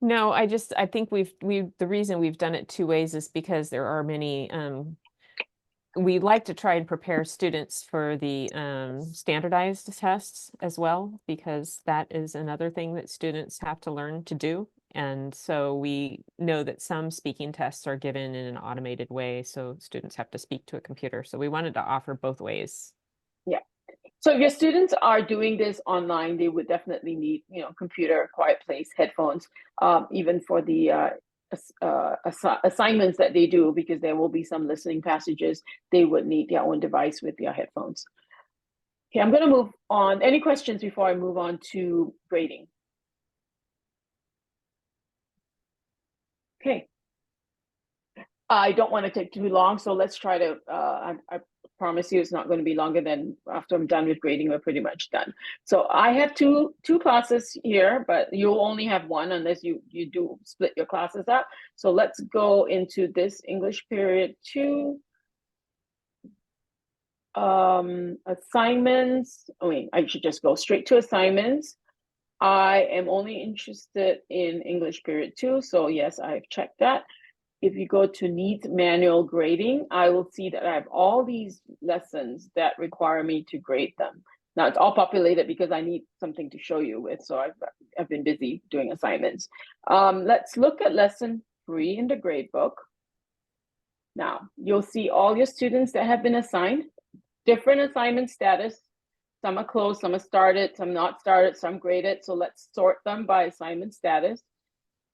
No, I think the reason we've done it 2 ways is because there are many we like to try and prepare students for the standardized tests as well, because that is another thing that students have to learn to do. And so we know that some speaking tests are given in an automated way, so students have to speak to a computer. So we wanted to offer both ways. Yeah. So if your students are doing this online, they would definitely need, computer, quiet place, headphones, even for the assignments that they do, because there will be some listening passages. They would need their own device with their headphones. Okay, I'm going to move on. Any questions before I move on to grading? Okay. I don't want to take too long, so let's try to, I promise you it's not going to be longer than after I'm done with grading, we're pretty much done. So I have two classes here, but you'll only have one unless you do split your classes up. So let's go into this English period 2. Assignments. I should just go straight to assignments. I am only interested in English period 2. So yes, I've checked that. If you go to needs manual grading, I will see that I have all these lessons that require me to grade them. Now it's all populated because I need something to show you with. So I've been busy doing assignments. Let's look at lesson 3 in the grade book. Now you'll see all your students that have been assigned, different assignment status. Some are closed, some are started, some not started, some graded. So let's sort them by assignment status.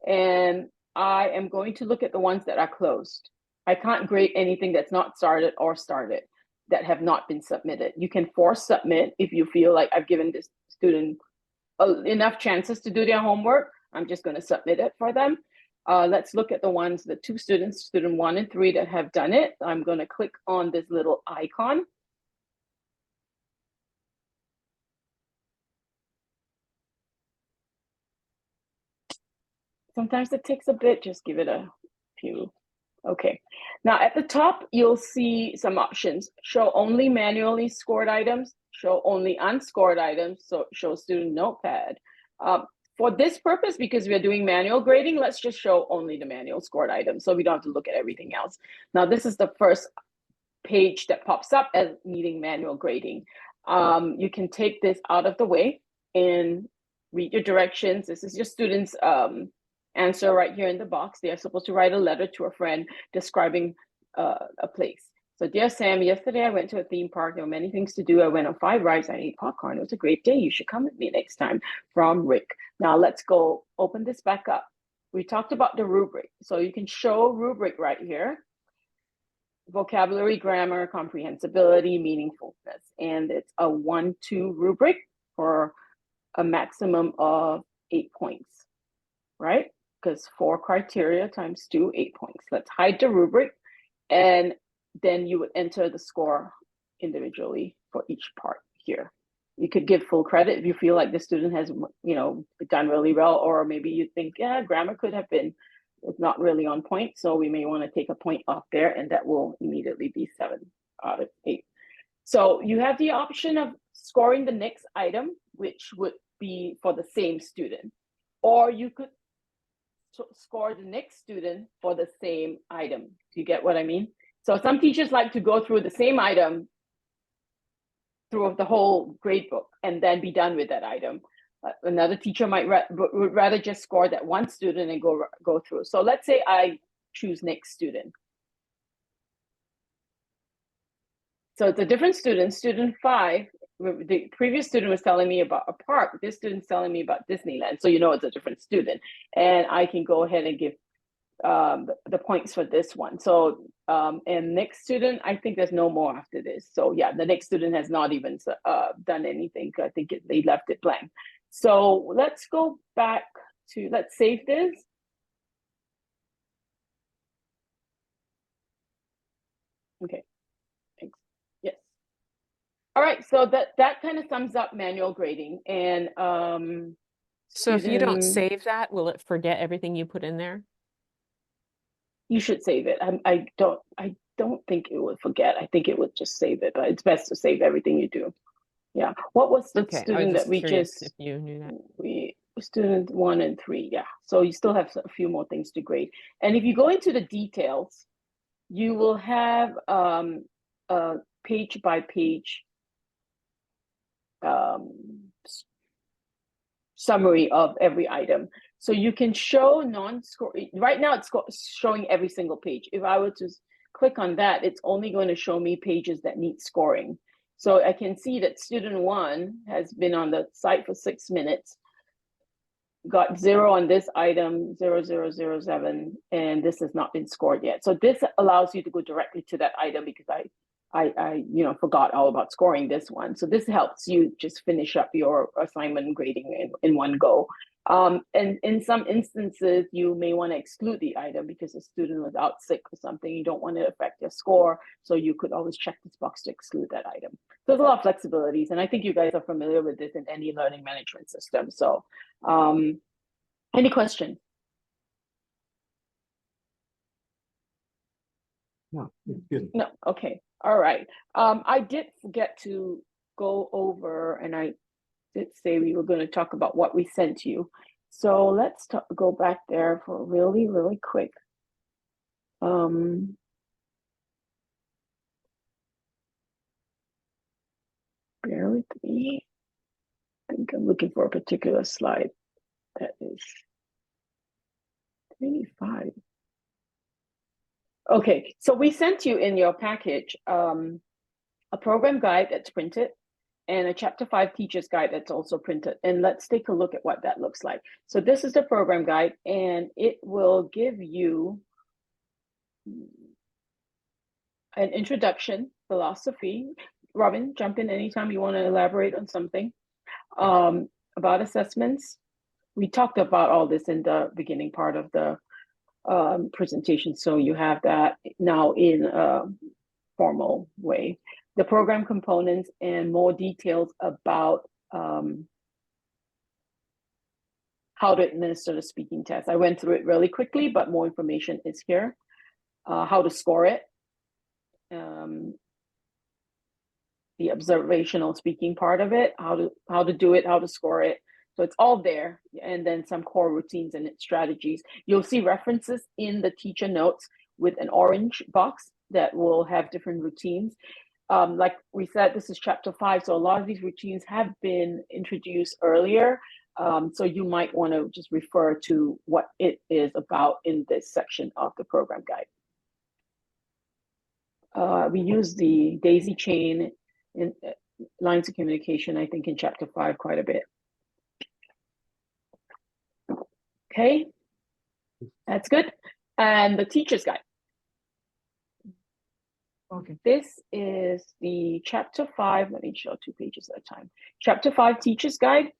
And I am going to look at the ones that are closed. I can't grade anything that's not started or started that have not been submitted. You can force submit if you feel like I've given this student enough chances to do their homework. I'm just going to submit it for them. Let's look at the ones, the 2 students, student 1 and 3 that have done it. I'm going to click on this little icon. Sometimes it takes a bit, just give it a few. Okay, now at the top, you'll see some options. Show only manually scored items, show only unscored items, so show student notepad. For this purpose, because we are doing manual grading, let's just show only the manual scored items so we don't have to look at everything else. Now, this is the first page that pops up as needing manual grading. You can take this out of the way and read your directions. This is your students' answer right here in the box. They are supposed to write a letter to a friend describing a place. So, dear Sam, yesterday I went to a theme park. There were many things to do. I went on 5 rides. I ate popcorn. It was a great day. You should come with me next time. From Rick. Now let's go open this back up. We talked about the rubric. So you can show rubric right here. Vocabulary, grammar, comprehensibility, meaningfulness. And it's a 1-2 rubric for a maximum of 8 points, right? Because 4 criteria times 2, 8 points. Let's hide the rubric, and then you would enter the score individually for each part here. You could give full credit if you feel like the student has, done really well, or maybe you think, yeah, grammar could have been, it's not really on point, so we may want to take a point off there, and that will immediately be 7 out of 8. So you have the option of scoring the next item, which would be for the same student, or you could score the next student for the same item. Do you get what I mean? So some teachers like to go through the same item through the whole grade book and then be done with that item. Another teacher might would rather just score that one student and go through. So let's say I choose next student. So it's a different student, student 5. The previous student was telling me about a park. This student's telling me about Disneyland. So it's a different student. And I can go ahead and give the points for this one. So, and next student, I think there's no more after this. So yeah, the next student has not even done anything. I think they left it blank. So let's go back to, let's save this. Okay, thanks. Yes. All right, so that kind of sums up manual grading. And So if you don't student- save that, will it forget everything you put in there? you should save it. I don't think it would forget. I think it would just save it, but it's best to save everything you do. Yeah. What was the Okay, I was student just that we curious just, if you knew that. student 1 and 3. Yeah. So you still have a few more things to grade. And if you go into the details, you will have a page by page summary of every item. So you can show non-score. Right now it's showing every single page. If I were to click on that, it's only going to show me pages that need scoring. So I can see that student 1 has been on the site for 6 minutes, got 0 on this item, 0007, and this has not been scored yet. So this allows you to go directly to that item because I forgot all about scoring this one. So this helps you just finish up your assignment grading in one go. And in some instances, you may want to exclude the item because a student was out sick or something. You don't want to affect their score. So you could always check this box to exclude that item. So there's a lot of flexibilities. And I think you guys are familiar with this in any learning management system. So any questions? No, it's good. No, okay, all right. I did forget to go over, and I did say we were going to talk about what we sent you. So let's go back there for really, really quick. Bear with me. I think I'm looking for a particular slide that is 25. Okay, so we sent you in your package a program guide that's printed and a chapter 5 teacher's guide that's also printed. And let's take a look at what that looks like. So this is the program guide, and it will give you an introduction, philosophy. Robin, jump in anytime you want to elaborate on something. About assessments. We talked about all this in the beginning part of the presentation, so you have that now in a formal way. The program components and more details about how to administer the speaking test. I went through it really quickly, but more information is here. How to score it. The observational speaking part of it, how to do it, how to score it. So it's all there, and then some core routines and strategies. You'll see references in the teacher notes with an orange box that will have different routines. Like we said, this is chapter 5, so a lot of these routines have been introduced earlier. So you might want to just refer to what it is about in this section of the program guide. We use the daisy chain in lines of communication, I think in chapter 5 quite a bit. Okay, that's good. And the teacher's guide. Okay, this is the chapter 5. Let me show 2 pages at a time. Chapter 5 teacher's guide.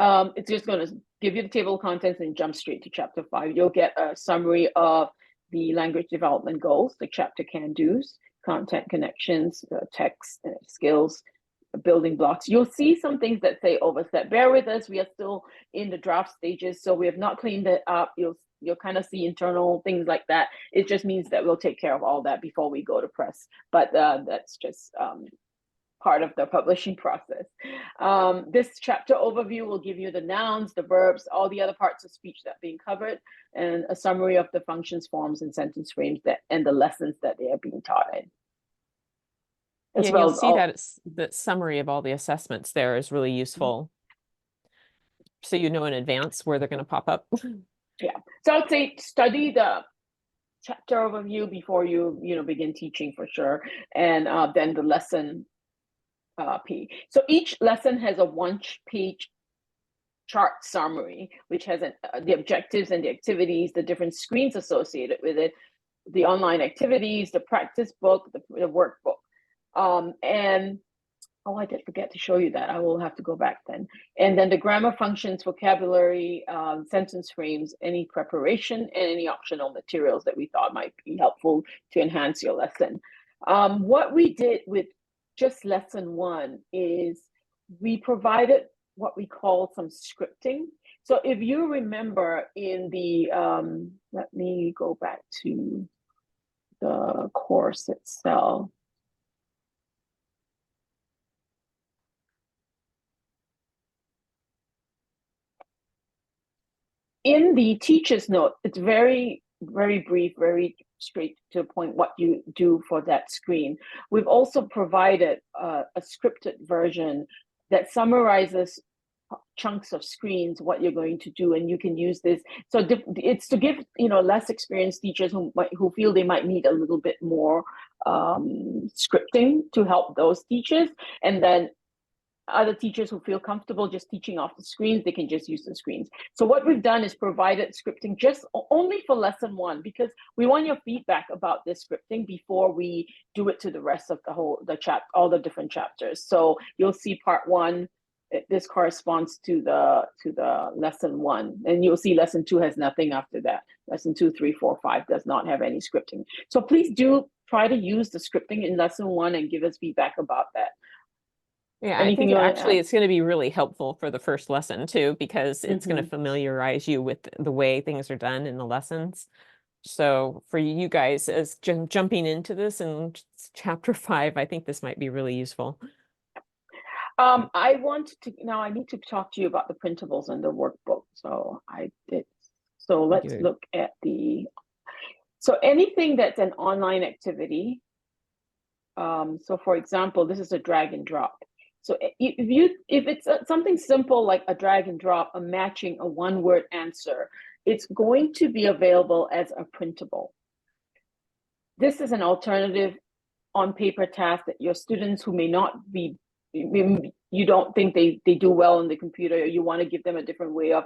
It's just going to give you the table of contents and jump straight to chapter 5. You'll get a summary of the language development goals, the chapter can-dos, content connections, text, skills, building blocks. You'll see some things that say overstep. Bear with us, we are still in the draft stages, so we have not cleaned it up. You'll kind of see internal things like that. It just means that we'll take care of all that before we go to press. But that's just part of the publishing process. This chapter overview will give you the nouns, the verbs, all the other parts of speech that are being covered, and a summary of the functions, forms, and sentence frames and the lessons that they are being taught in. Yeah, and you'll see that the summary of all the assessments there is really useful. So you know in advance where they're going to pop up. Yeah. So I would say study the chapter overview before you begin teaching for sure, and then the lesson P. So each lesson has a 1-page chart summary, which has the objectives and the activities, the different screens associated with it, the online activities, the practice book, the workbook. And I did forget to show you that. I will have to go back then. And then the grammar functions, vocabulary, sentence frames, any preparation, and any optional materials that we thought might be helpful to enhance your lesson. What we did with just lesson 1 is we provided what we call some scripting. So if you remember in the, let me go back to the course itself. In the teacher's note, it's very, very brief, very straight to the point what you do for that screen. We've also provided a scripted version that summarizes chunks of screens, what you're going to do, and you can use this. So it's to give less experienced teachers who feel they might need a little bit more scripting to help those teachers, and then other teachers who feel comfortable just teaching off the screens, they can just use the screens. So what we've done is provided scripting just only for lesson 1, because we want your feedback about this scripting before we do it to the rest of all the different chapters. So you'll see part 1 this corresponds to the lesson 1, and you'll see lesson 2 has nothing after that. Lesson 2, 3, 4, 5 does not have any scripting. So please do try to use the scripting in lesson 1 and give us feedback about that. Yeah, Anything I think you wanna actually add? it's going to be really helpful for the first lesson too, because it's going to familiarize you with the way things are done in the lessons. So for you guys as jumping into this in chapter 5, I think this might be really useful. I need to talk to you about the printables and the workbook. So let's Good. look at so anything that's an online activity. So for example, this is a drag and drop. So if it's something simple like a drag and drop, a matching, a one-word answer, it's going to be available as a printable. This is an alternative on paper task that your students who may not be, you don't think they do well on the computer, or you want to give them a different way of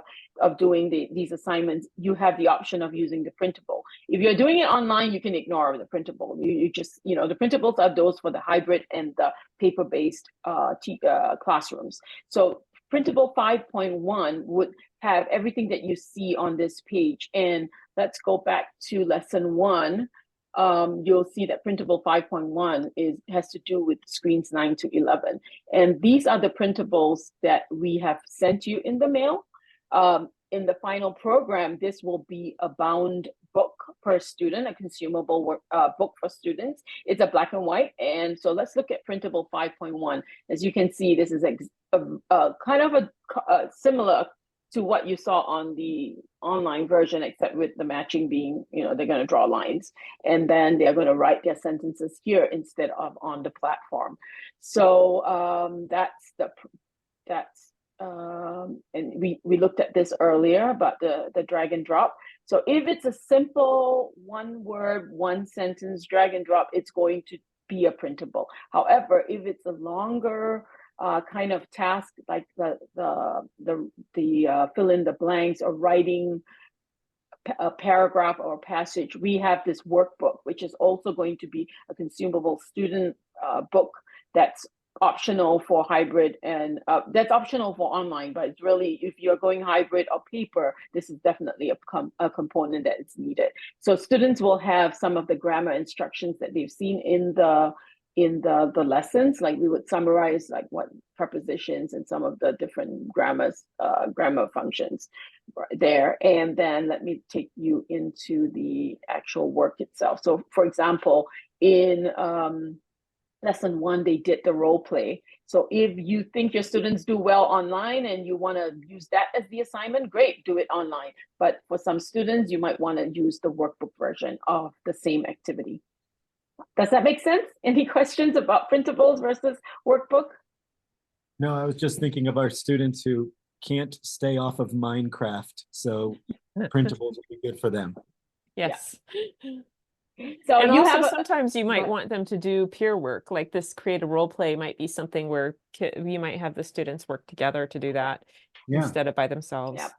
doing these assignments, you have the option of using the printable. If you're doing it online, you can ignore the printable. You just, the printables are those for the hybrid and the paper-based classrooms. So printable 5.1 would have everything that you see on this page. And let's go back to lesson 1. You'll see that printable 5.1 has to do with screens 9 to 11. And these are the printables that we have sent you in the mail. In the final program, this will be a bound book per student, a consumable book for students. It's a black and white. And so let's look at printable 5.1. As you can see, this is kind of a similar to what you saw on the online version, except with the matching being, they're going to draw lines, and then they're going to write their sentences here instead of on the platform. So and we looked at this earlier about the drag and drop. So if it's a simple one word, one sentence drag and drop, it's going to be a printable. However, if it's a longer kind of task, like the fill in the blanks or writing a paragraph or a passage, we have this workbook, which is also going to be a consumable student book that's optional for hybrid, and that's optional for online, but it's really, if you're going hybrid or paper, this is definitely a component that is needed. So students will have some of the grammar instructions that they've seen in the lessons, like we would summarize like what prepositions and some of the different grammar functions there. And then let me take you into the actual work itself. So for example, in lesson 1, they did the role play. So if you think your students do well online and you want to use that as the assignment, great, do it online. But for some students, you might want to use the workbook version of the same activity. Does that make sense? Any questions about printables versus workbook? No, I was just thinking of our students who can't stay off of Minecraft, so printables would be good for them. Yes. So and you also have sometimes you might want them to do peer work, like this create a role play might be something where you might have the students work together to do that instead of by themselves. Yeah.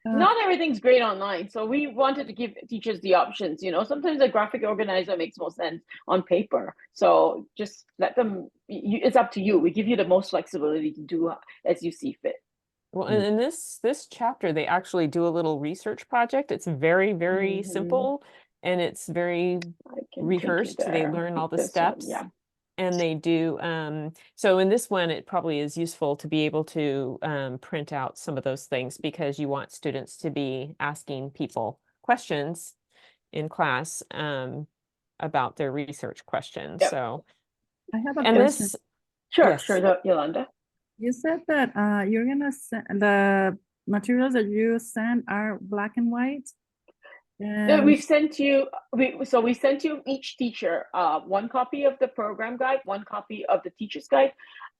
Not everything's great online, so we wanted to give teachers the options. Sometimes a graphic organizer makes more sense on paper, so just let them, it's up to you. We give you the most flexibility to do as you see fit. Well, and in this chapter, they actually do a little research project. It's very, very simple, and it's very rehearsed. They learn all the steps. Yeah. And they do, so in this one, it probably is useful to be able to print out some of those things, because you want students to be asking people questions in class about their research questions. Yep. So, I have a and question. Sure, Yolanda. You said that you're gonna send the materials that you send are black and white. We've sent you, we sent you each teacher one copy of the program guide, one copy of the teacher's guide,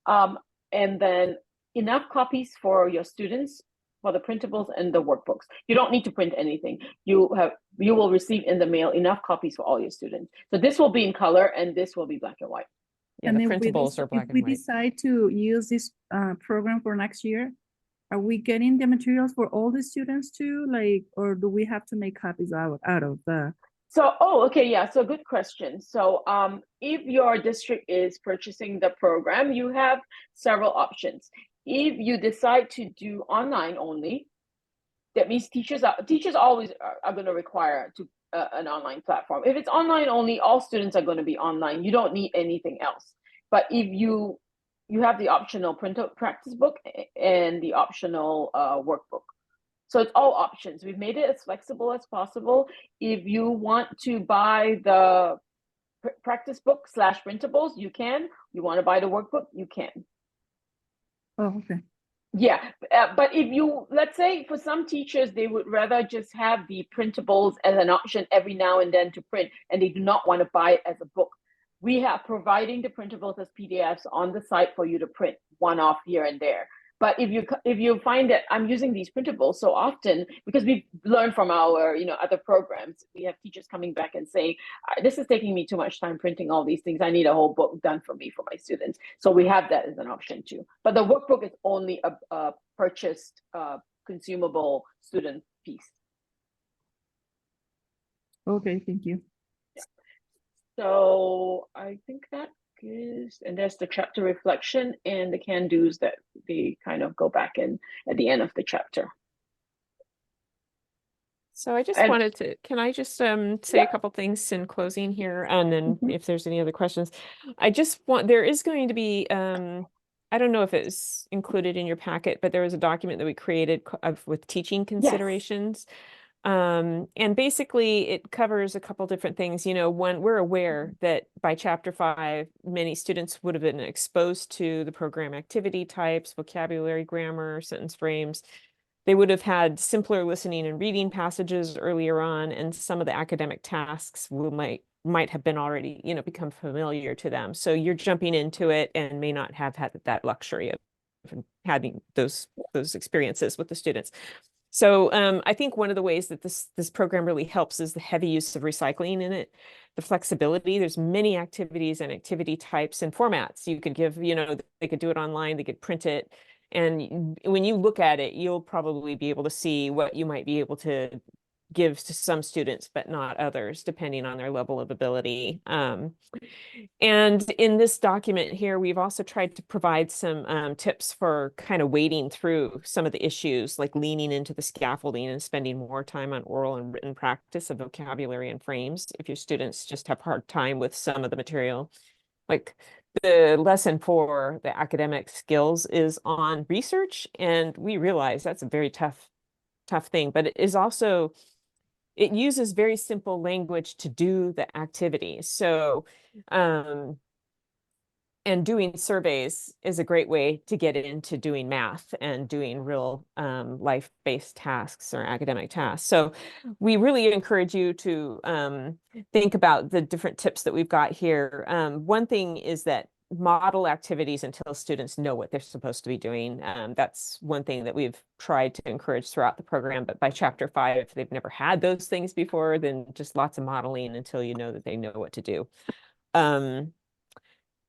and then enough copies for your students for the printables and the workbooks. You don't need to print anything. You will receive in the mail enough copies for all your students. So this will be in color and this will be black and white. Yeah, and the printables are black and white. If we decide to use this program for next year, are we getting the materials for all the students too? Like, or do we have to make copies out of the So, oh, okay, yeah, so good question. So, if your district is purchasing the program, you have several options. If you decide to do online only, that means teachers always are going to require an online platform. If it's online only, all students are going to be online. You don't need anything else. But if you have the optional printout practice book and the optional workbook. So it's all options. We've made it as flexible as possible. If you want to buy the practice book / printables, you can. You want to buy the workbook, you can. Oh, okay. Yeah, but if you, let's say for some teachers, they would rather just have the printables as an option every now and then to print, and they do not want to buy it as a book. We have providing the printables as PDFs on the site for you to print one-off here and there. But if you find that I'm using these printables so often, because we've learned from our other programs, we have teachers coming back and saying, this is taking me too much time printing all these things. I need a whole book done for me for my students. So we have that as an option too. But the workbook is only a purchased consumable student piece. Okay, thank you. So I think that is, and there's the chapter reflection and the can-dos that they kind of go back in at the end of the chapter. So I just And- wanted to, can I just say Yeah. a couple things in closing here, and then Mhm. if there's any other questions. I just want, there is going to be, I don't know if it's included in your packet, but there was a document that we created with teaching considerations. And basically it covers a couple different things. One, we're aware that by chapter 5, many students would have been exposed to the program activity types, vocabulary, grammar, sentence frames. They would have had simpler listening and reading passages earlier on, and some of the academic tasks might have been already, become familiar to them. So you're jumping into it and may not have had that luxury of having those experiences with the students. So I think one of the ways that this program really helps is the heavy use of recycling in it, the flexibility. There's many activities and activity types and formats. You could give, they could do it online, they could print it. And when you look at it, you'll probably be able to see what you might be able to give to some students, but not others, depending on their level of ability. And in this document here, we've also tried to provide some tips for kind of wading through some of the issues, like leaning into the scaffolding and spending more time on oral and written practice of vocabulary and frames if your students just have a hard time with some of the material. Like the lesson for the academic skills is on research, and we realize that's a very tough thing, but it is also, it uses very simple language to do the activity. So, and doing surveys is a great way to get into doing math and doing real life-based tasks or academic tasks. So we really encourage you to think about the different tips that we've got here. One thing is that model activities until students know what they're supposed to be doing. That's one thing that we've tried to encourage throughout the program, but by chapter 5, if they've never had those things before, then just lots of modeling until you know that they know what to do.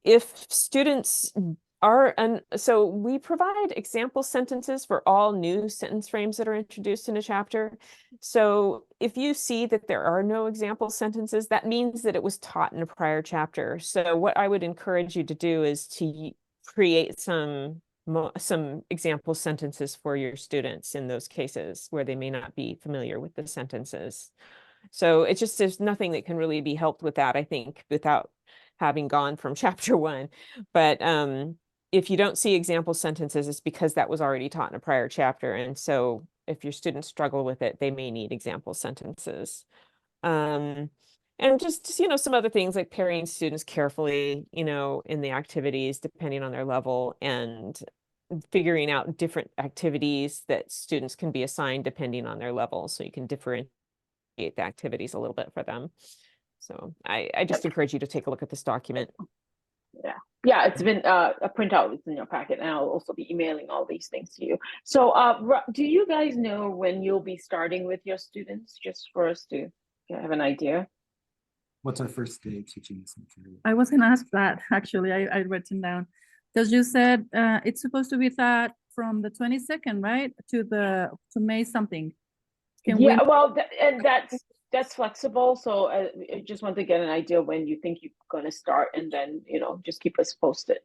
If students are, so we provide example sentences for all new sentence frames that are introduced in a chapter. So if you see that there are no example sentences, that means that it was taught in a prior chapter. So what I would encourage you to do is to create some example sentences for your students in those cases where they may not be familiar with the sentences. So it's just, there's nothing that can really be helped with that, I think, without having gone from chapter 1. But if you don't see example sentences, it's because that was already taught in a prior chapter. And so if your students struggle with it, they may need example sentences. And just, some other things like pairing students carefully, in the activities, depending on their level, and figuring out different activities that students can be assigned depending on their level. So you can differentiate the activities a little bit for them. So I just encourage you to take a look at this document. Yeah, it's been a printout. It's in your packet, and I'll also be emailing all these things to you. So do you guys know when you'll be starting with your students, just for us to have an idea? What's our first day teaching this material? I was gonna ask that, actually. I written down, because you said it's supposed to be taught from the 22nd, right? To May something. Well, and that's that's flexible. So I just want to get an idea when you think you're going to start, and then, just keep us posted.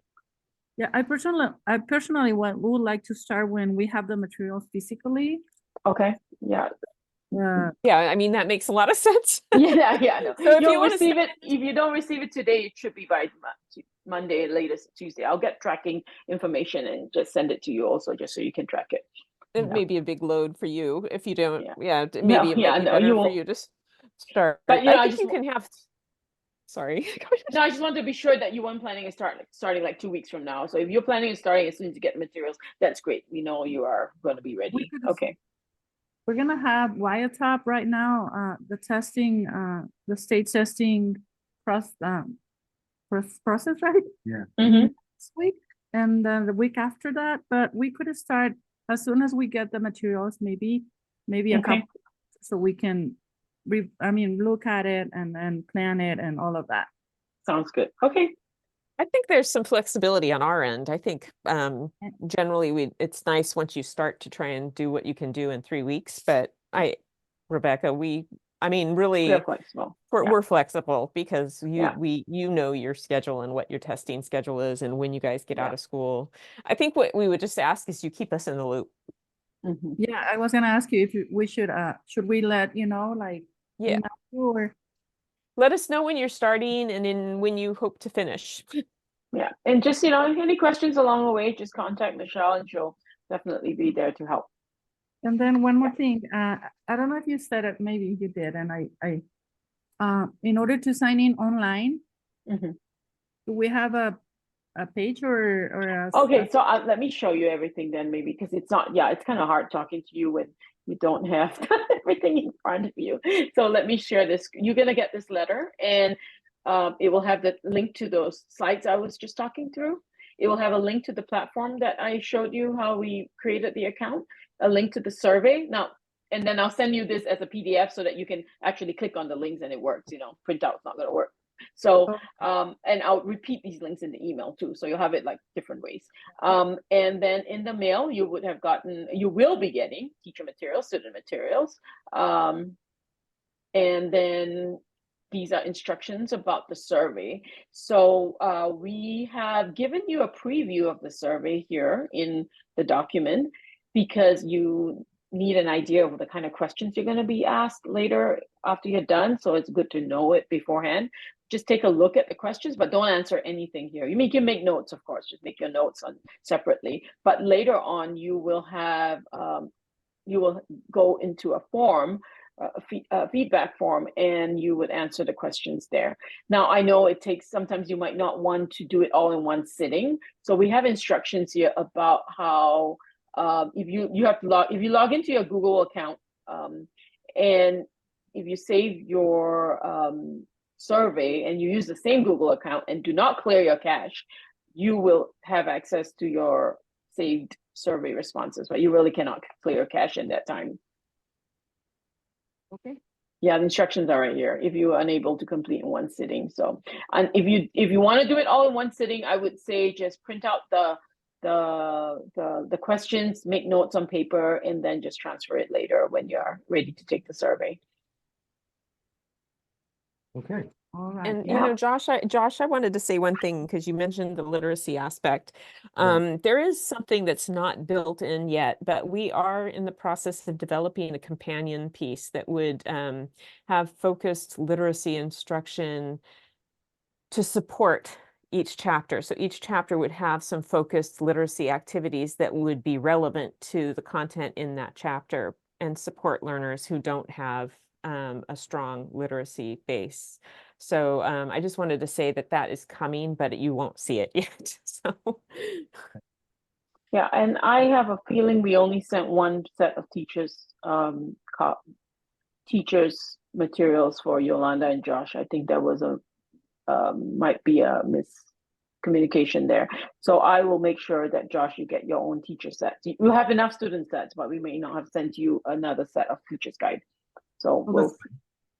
Yeah, I personally would like to start when we have the materials physically. Okay. Yeah. Yeah, I mean, that makes a lot of sense. Yeah. No. So if you You'll wanna receive it. If you don't receive it today, it should be by Monday, latest Tuesday. I'll get tracking information and just send it to you also, just so you can track it. It may be a big load for you if you don't, Yeah. maybe it might be No, better you for won't. you to start. But, I I think just you can have, sorry. No, I just want to be sure that you weren't planning to starting like 2 weeks from now. So if you're planning on starting as soon as you get the materials, that's great. We know you are going to be ready. could Okay. We're gonna have Wiretap right now, the testing, the state testing process, right? Mhm. This week, and then the week after that, but we could start as soon as we get the materials, maybe a Okay. couple, so we can look at it and plan it and all of that. Sounds good. Okay. I think there's some flexibility on our end. I think generally it's nice once you start to try and do what you can do in 3 weeks, but Rebecca, really We're flexible. we're flexible because Yeah. you know your schedule and what your testing schedule is and when you guys get out Yeah. of school. I think what we would just ask is you keep us in the loop. Mhm. Yeah, I was gonna ask you if we should we let like Yeah. email you or Let us know when you're starting and then when you hope to finish. Yeah. And just, any questions along the way, just contact Michelle and she'll definitely be there to help. And then one more thing, I don't know if you said it, maybe you did, and in order to sign in online, Mhm. do we have a page or Okay, so let me show you everything then, maybe, because it's kind of hard talking to you when you don't have everything in front of you. So let me share this. You're gonna get this letter, and it will have the link to those slides I was just talking through. It will have a link to the platform that I showed you how we created the account, a link to the survey. Now, and then I'll send you this as a PDF so that you can actually click on the links and it works. Printout's not gonna work. So, and I'll repeat these links in the email too. So you'll have it like different ways. And then in the mail, you will be getting teacher materials, student materials. And then these are instructions about the survey. So we have given you a preview of the survey here in the document because you need an idea of the kind of questions you're going to be asked later after you're done. So it's good to know it beforehand. Just take a look at the questions, but don't answer anything here. You can make notes, of course, just make your notes on separately. But later on, you will have, you will go into a form, a feedback form, and you would answer the questions there. Now, I know sometimes you might not want to do it all in one sitting. So we have instructions here about how, if you log into your Google account, and if you save your survey and you use the same Google account and do not clear your cache, you will have access to your saved survey responses, but you really cannot clear your cache in that time. Okay. Yeah, the instructions are right here if you are unable to complete in one sitting. So, and if you want to do it all in one sitting, I would say just print out the questions, make notes on paper, and then just transfer it later when you're ready to take the survey. Okay. All right. And Yeah. Josh, I wanted to say one thing because you mentioned the literacy aspect. Right. There is something that's not built in yet, but we are in the process of developing a companion piece that would have focused literacy instruction to support each chapter. So each chapter would have some focused literacy activities that would be relevant to the content in that chapter and support learners who don't have a strong literacy base. So I just wanted to say that is coming, but you won't see it yet. So Yeah, and I have a feeling we only sent one set of teachers materials for Yolanda and Josh. I think that was might be a miscommunication there. So I will make sure that Josh, you get your own teacher sets. You have enough student sets, but we may not have sent you another set of teacher's guide. So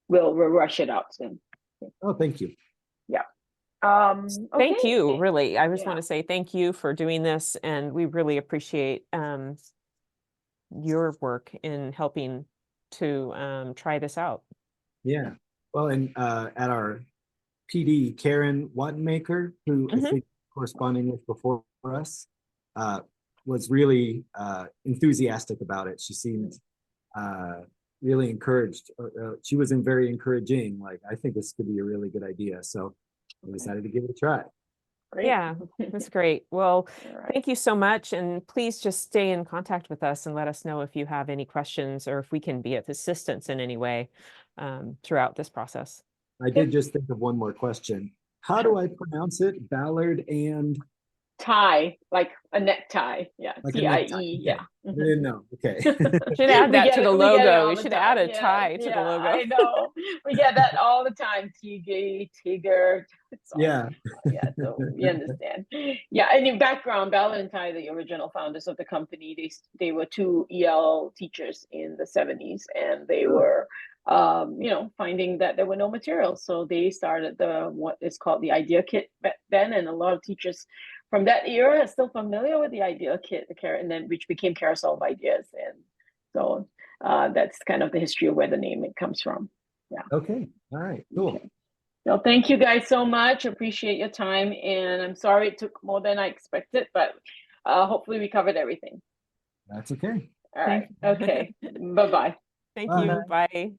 we'll rush it out soon. Oh, thank you. Yeah. thank Okay. you, really. I just Yeah. want to say thank you for doing this, and we really appreciate your work in helping to try this out. Yeah. Well, and at our PD, Karen Wattenmaker, who I Mhm. think corresponding with before us, was really enthusiastic about it. She seemed really encouraged. She was in very encouraging, like, I think this could be a really good idea. So we decided to give it a try. Great. Yeah, that's great. Well, All right. thank you so much. And please just stay in contact with us and let us know if you have any questions or if we can be of assistance in any way throughout this process. I did just think of one more question. How do I pronounce it? Ballard and Tie, like a necktie. Yeah. like a TIE. necktie. Yeah. I didn't know. Okay. Should add We that get to the it- we get it logo. all You the should time. add a Yeah, tie to the yeah, logo. I know. We get that all the time. Tiggy, Tigger. It's all, Yeah. yeah, so we understand. Yeah, and in background, Bella and Ty, the original founders of the company, they were two EL teachers in the 70s, and they were finding that there were no materials. So they started what is called the Idea Kit back then, and a lot of teachers from that era are still familiar with the Idea Kit, and then which became Carousel of Ideas. And so that's kind of the history of where the name comes from. Yeah. Okay. All right. Cool. Okay. Well, thank you guys so much. Appreciate your time. And I'm sorry it took more than I expected, but hopefully we covered everything. That's okay. All right. Thank you. Okay. Bye-bye. Thank Bye. you. Bye.